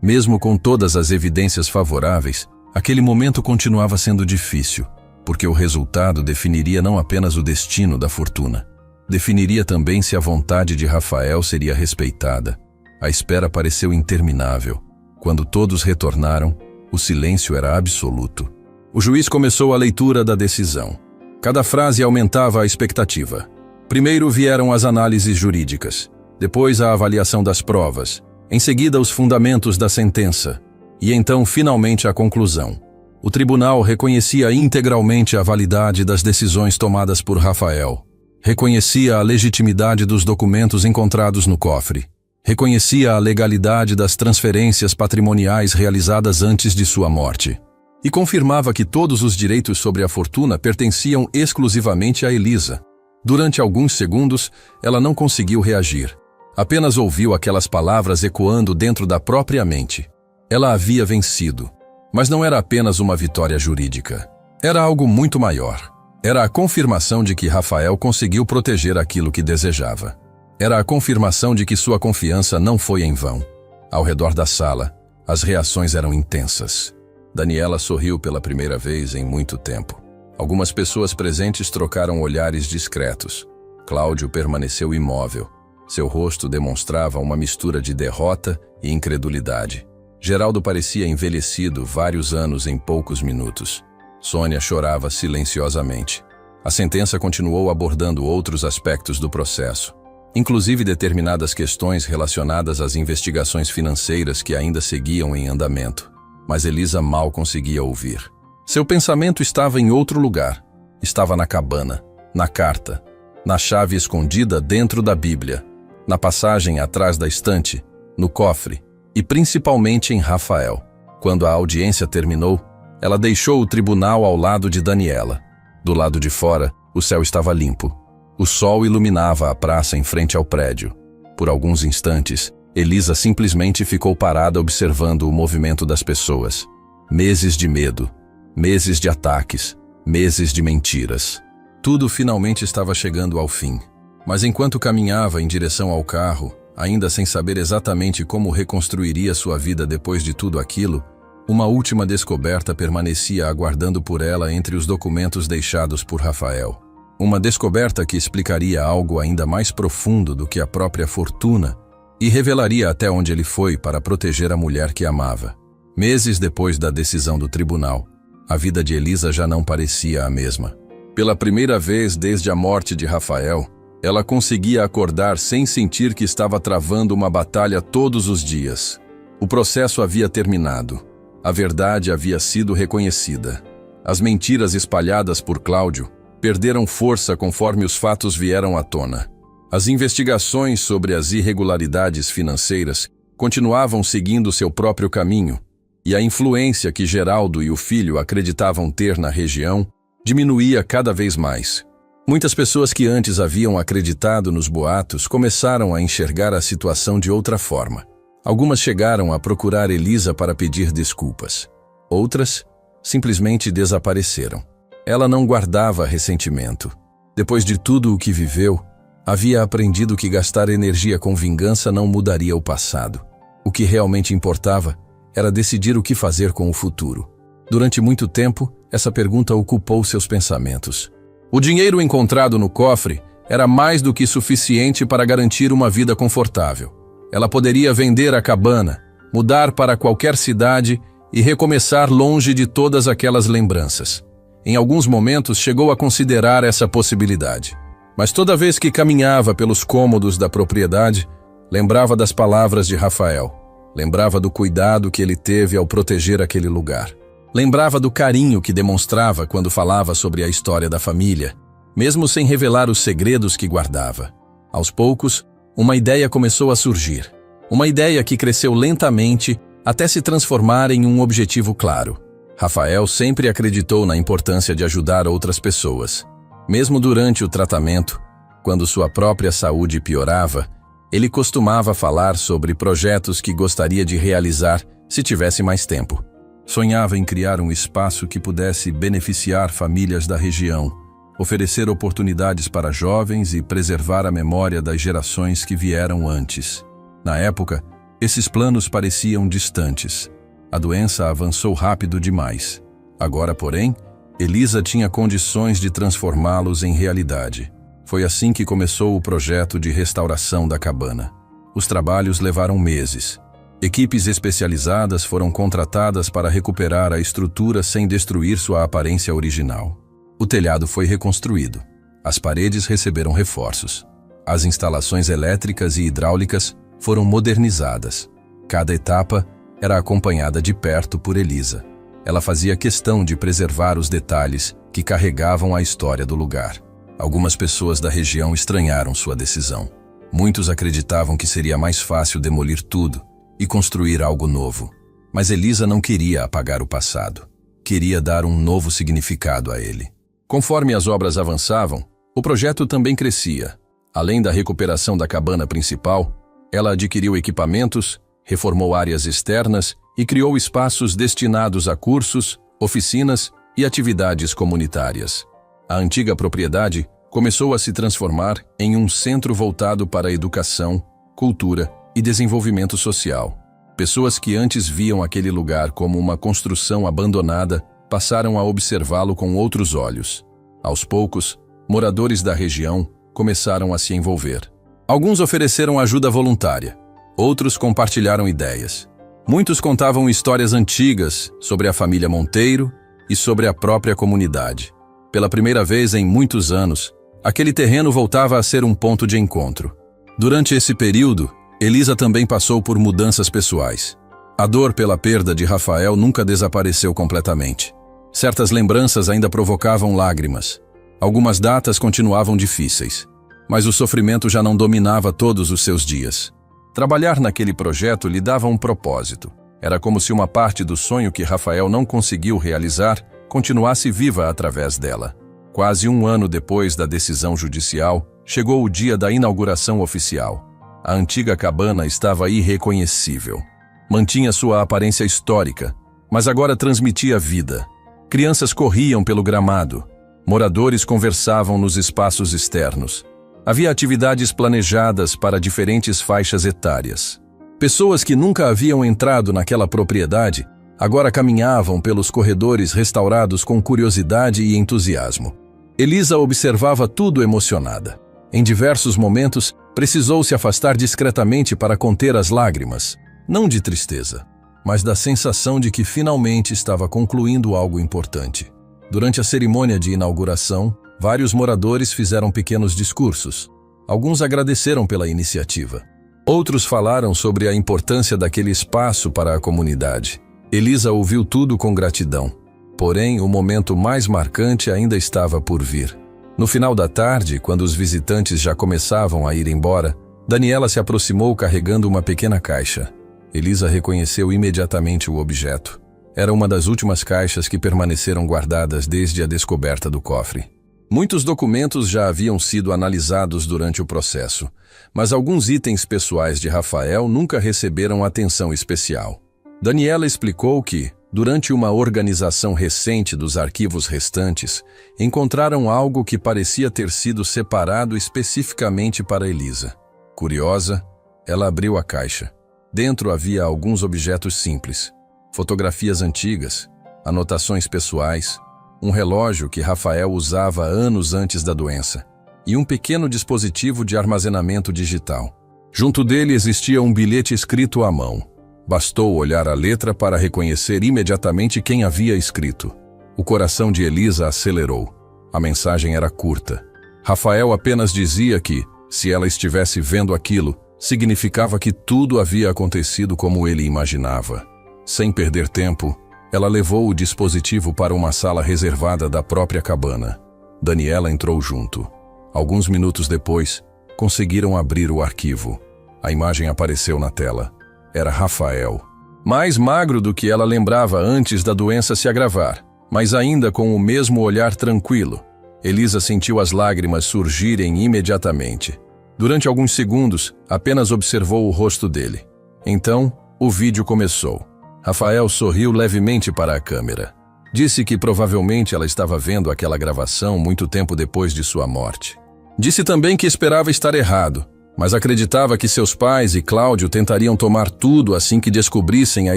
Mesmo com todas as evidências favoráveis, aquele momento continuava sendo difícil, porque o resultado definiria não apenas o destino da fortuna, definiria também se a vontade de Rafael seria respeitada. A espera pareceu interminável. Quando todos retornaram, o silêncio era absoluto. O juiz começou a leitura da decisão. Cada frase aumentava a expectativa. Primeiro vieram as análises jurídicas, depois a avaliação das provas, em seguida os fundamentos da sentença, e então finalmente a conclusão. O tribunal reconhecia integralmente a validade das decisões tomadas por Rafael. Reconhecia a legitimidade dos documentos encontrados no cofre. Reconhecia a legalidade das transferências patrimoniais realizadas antes de sua morte. E confirmava que todos os direitos sobre a fortuna pertenciam exclusivamente a Elisa. Durante alguns segundos, ela não conseguiu reagir. Apenas ouviu aquelas palavras ecoando dentro da própria mente. Ela havia vencido. Mas não era apenas uma vitória jurídica. Era algo muito maior. Era a confirmação de que Rafael conseguiu proteger aquilo que desejava. Era a confirmação de que sua confiança não foi em vão. Ao redor da sala, as reações eram intensas. Daniela sorriu pela primeira vez em muito tempo. Algumas pessoas presentes trocaram olhares discretos. Cláudio permaneceu imóvel. Seu rosto demonstrava uma mistura de derrota e incredulidade. Geraldo parecia envelhecido vários anos em poucos minutos. Sônia chorava silenciosamente. A sentença continuou abordando outros aspectos do processo, inclusive determinadas questões relacionadas às investigações financeiras que ainda seguiam em andamento. Mas Elisa mal conseguia ouvir. Seu pensamento estava em outro lugar. Estava na cabana, na carta, na chave escondida dentro da Bíblia, na passagem atrás da estante, no cofre e principalmente em Rafael. Quando a audiência terminou, ela deixou o tribunal ao lado de Daniela. Do lado de fora, o céu estava limpo. O sol iluminava a praça em frente ao prédio. Por alguns instantes, Elisa simplesmente ficou parada observando o movimento das pessoas. Meses de medo, meses de ataques, meses de mentiras. Tudo finalmente estava chegando ao fim. Mas enquanto caminhava em direção ao carro, ainda sem saber exatamente como reconstruiria sua vida depois de tudo aquilo, uma última descoberta permanecia aguardando por ela entre os documentos deixados por Rafael. Uma descoberta que explicaria algo ainda mais profundo do que a própria fortuna e revelaria até onde ele foi para proteger a mulher que amava. Meses depois da decisão do tribunal, a vida de Elisa já não parecia a mesma. Pela primeira vez desde a morte de Rafael, ela conseguia acordar sem sentir que estava travando uma batalha todos os dias. O processo havia terminado. A verdade havia sido reconhecida. As mentiras espalhadas por Cláudio perderam força conforme os fatos vieram à tona. As investigações sobre as irregularidades financeiras continuavam seguindo seu próprio caminho, e a influência que Geraldo e o filho acreditavam ter na região diminuía cada vez mais. Muitas pessoas que antes haviam acreditado nos boatos começaram a enxergar a situação de outra forma. Algumas chegaram a procurar Elisa para pedir desculpas. Outras simplesmente desapareceram. Ela não guardava ressentimento. Depois de tudo o que viveu, havia aprendido que gastar energia com vingança não mudaria o passado. O que realmente importava era decidir o que fazer com o futuro. Durante muito tempo, essa pergunta ocupou seus pensamentos. O dinheiro encontrado no cofre era mais do que suficiente para garantir uma vida confortável. Ela poderia vender a cabana, mudar para qualquer cidade e recomeçar longe de todas aquelas lembranças. Em alguns momentos chegou a considerar essa possibilidade. Mas toda vez que caminhava pelos cômodos da propriedade, lembrava das palavras de Rafael. Lembrava do cuidado que ele teve ao proteger aquele lugar. Lembrava do carinho que demonstrava quando falava sobre a história da família, mesmo sem revelar os segredos que guardava. Aos poucos, uma ideia começou a surgir. Uma ideia que cresceu lentamente até se transformar em um objetivo claro. Rafael sempre acreditou na importância de ajudar outras pessoas. Mesmo durante o tratamento, quando sua própria saúde piorava, ele costumava falar sobre projetos que gostaria de realizar se tivesse mais tempo. Sonhava em criar um espaço que pudesse beneficiar famílias da região, oferecer oportunidades para jovens e preservar a memória das gerações que vieram antes. Na época, Esses planos pareciam distantes. A doença avançou rápido demais. Agora, porém, Elisa tinha condições de transformá-los em realidade. Foi assim que começou o projeto de restauração da cabana. Os trabalhos levaram meses. Equipes especializadas foram contratadas para recuperar a estrutura sem destruir sua aparência original. O telhado foi reconstruído. As paredes receberam reforços. As instalações elétricas e hidráulicas foram modernizadas. Cada etapa era acompanhada de perto por Elisa. Ela fazia questão de preservar os detalhes que carregavam a história do lugar. Algumas pessoas da região estranharam sua decisão. Muitos acreditavam que seria mais fácil demolir tudo e construir algo novo. Mas Elisa não queria apagar o passado. Queria dar um novo significado a ele. Conforme as obras avançavam, o projeto também crescia. Além da recuperação da cabana principal, ela adquiriu equipamentos, reformou áreas externas e criou espaços destinados a cursos, oficinas e atividades comunitárias. A antiga propriedade começou a se transformar em um centro voltado para a educação, cultura e desenvolvimento social. Pessoas que antes viam aquele lugar como uma construção abandonada passaram a observá-lo com outros olhos. Aos poucos, moradores da região começaram a se envolver. Alguns ofereceram ajuda voluntária, outros compartilharam ideias. Muitos contavam histórias antigas sobre a família Monteiro e sobre a própria comunidade. Pela primeira vez em muitos anos, aquele terreno voltava a ser um ponto de encontro. Durante esse período, Elisa também passou por mudanças pessoais. A dor pela perda de Rafael nunca desapareceu completamente. Certas lembranças ainda provocavam lágrimas. Algumas datas continuavam difíceis, mas o sofrimento já não dominava todos os seus dias. Trabalhar naquele projeto lhe dava um propósito. Era como se uma parte do sonho que Rafael não conseguiu realizar continuasse viva através dela. Quase um ano depois da decisão judicial, chegou o dia da inauguração oficial. A antiga cabana estava irreconhecível. Mantinha sua aparência histórica, mas agora transmitia vida. Crianças corriam pelo gramado. Moradores conversavam nos espaços externos. Havia atividades planejadas para diferentes faixas etárias. Pessoas que nunca haviam entrado naquela propriedade agora caminhavam pelos corredores restaurados com curiosidade e entusiasmo. Elisa observava tudo emocionada. Em diversos momentos, precisou se afastar discretamente para conter as lágrimas, não de tristeza, mas da sensação de que finalmente estava concluindo algo importante. Durante a cerimônia de inauguração, vários moradores fizeram pequenos discursos. Alguns agradeceram pela iniciativa. Outros falaram sobre a importância daquele espaço para a comunidade. Elisa ouviu tudo com gratidão. Porém, o momento mais marcante ainda estava por vir. No final da tarde, quando os visitantes já começavam a ir embora, Daniela se aproximou carregando uma pequena caixa. Elisa reconheceu imediatamente o objeto. Era uma das últimas caixas que permaneceram guardadas desde a descoberta do cofre. Muitos documentos já haviam sido analisados durante o processo, mas alguns itens pessoais de Rafael nunca receberam atenção especial. Daniela explicou que, durante uma organização recente dos arquivos restantes, encontraram algo que parecia ter sido separado especificamente para Elisa. Curiosa, ela abriu a caixa. Dentro havia alguns objetos simples, fotografias antigas, anotações pessoais, um relógio que Rafael usava anos antes da doença e um pequeno dispositivo de armazenamento digital. Junto dele existia um bilhete escrito à mão. Bastou olhar a letra para reconhecer imediatamente quem havia escrito. O coração de Elisa acelerou. A mensagem era curta. Rafael apenas dizia que, se ela estivesse vendo aquilo, significava que tudo havia acontecido como ele imaginava. Sem perder tempo, ela levou o dispositivo para uma sala reservada da própria cabana. Daniela entrou junto. Alguns minutos depois, conseguiram abrir o arquivo. A imagem apareceu na tela. Era Rafael. Mais magro do que ela lembrava antes da doença se agravar, mas ainda com o mesmo olhar tranquilo. Elisa sentiu as lágrimas surgirem imediatamente. Durante alguns segundos, apenas observou o rosto dele. Então, o vídeo começou. Rafael sorriu levemente para a câmera. Disse que provavelmente ela estava vendo aquela gravação muito tempo depois de sua morte. Disse também que esperava estar errado, mas acreditava que seus pais e Cláudio tentariam tomar tudo assim que descobrissem a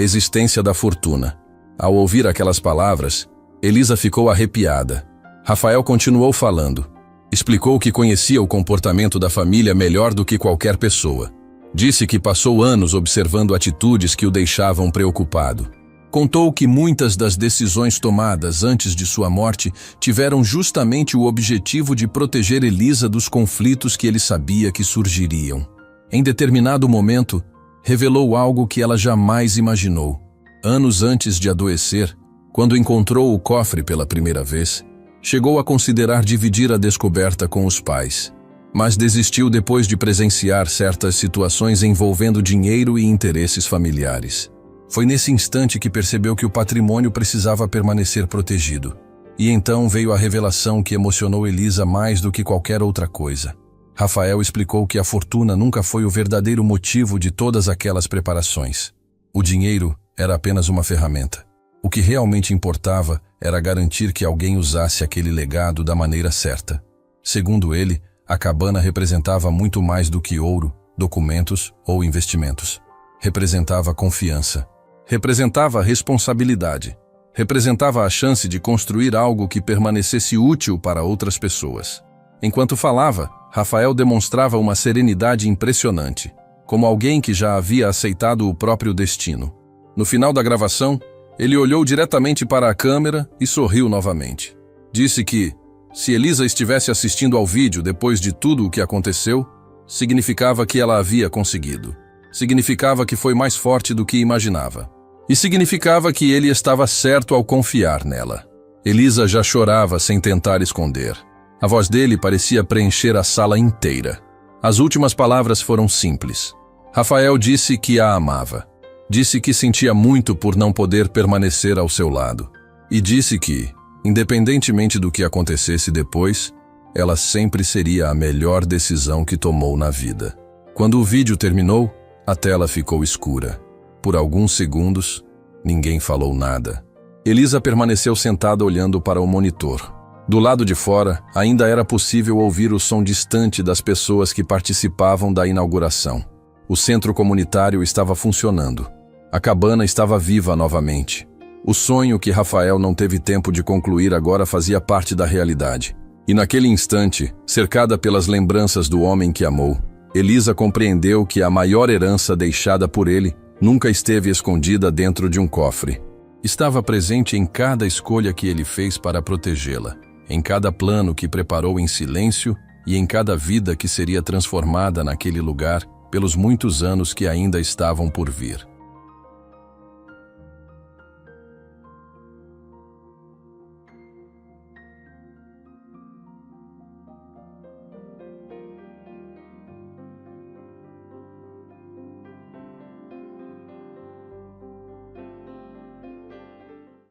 existência da fortuna. Ao ouvir aquelas palavras, Elisa ficou arrepiada. Rafael continuou falando. Explicou que conhecia o comportamento da família melhor do que qualquer pessoa. Disse que passou anos observando atitudes que o deixavam preocupado. Contou que muitas das decisões tomadas antes de sua morte tiveram justamente o objetivo de proteger Elisa dos conflitos que ele sabia que surgiriam. Em determinado momento, revelou algo que ela jamais imaginou. Anos antes de adoecer, quando encontrou o cofre pela primeira vez, chegou a considerar dividir a descoberta com os pais, mas desistiu depois de presenciar certas situações envolvendo dinheiro e interesses familiares. Foi nesse instante que percebeu que o patrimônio precisava permanecer protegido. E então veio a revelação que emocionou Elisa mais do que qualquer outra coisa. Rafael explicou que a fortuna nunca foi o verdadeiro motivo de todas aquelas preparações. O dinheiro era apenas uma ferramenta. O que realmente importava era garantir que alguém usasse aquele legado da maneira certa. Segundo ele, a cabana representava muito mais do que ouro, documentos ou investimentos. Representava confiança. Representava responsabilidade. Representava a chance de construir algo que permanecesse útil para outras pessoas. Enquanto falava, Rafael demonstrava uma serenidade impressionante, como alguém que já havia aceitado o próprio destino. No final da gravação, ele olhou diretamente para a câmera e sorriu novamente. Disse que, se Elisa estivesse assistindo ao vídeo depois de tudo o que aconteceu, significava que ela havia conseguido. Significava que foi mais forte do que imaginava. E significava que ele estava certo ao confiar nela. Elisa já chorava sem tentar esconder. A voz dele parecia preencher a sala inteira. As últimas palavras foram simples. Rafael disse que a amava. Disse que sentia muito por não poder permanecer ao seu lado. E disse que, independentemente do que acontecesse depois, ela sempre seria a melhor decisão que tomou na vida. Quando o vídeo terminou, a tela ficou escura. Por alguns segundos, ninguém falou nada. Elisa permaneceu sentada olhando para o monitor. Do lado de fora, ainda era possível ouvir o som distante das pessoas que participavam da inauguração. O centro comunitário estava funcionando. A cabana estava viva novamente. O sonho que Rafael não teve tempo de concluir agora fazia parte da realidade. E naquele instante, cercada pelas lembranças do homem que amou, Elisa compreendeu que a maior herança deixada por ele nunca esteve escondida dentro de um cofre. Estava presente em cada escolha que ele fez para protegê-la, em cada plano que preparou em silêncio e em cada vida que seria transformada naquele lugar pelos muitos anos que ainda estavam por vir.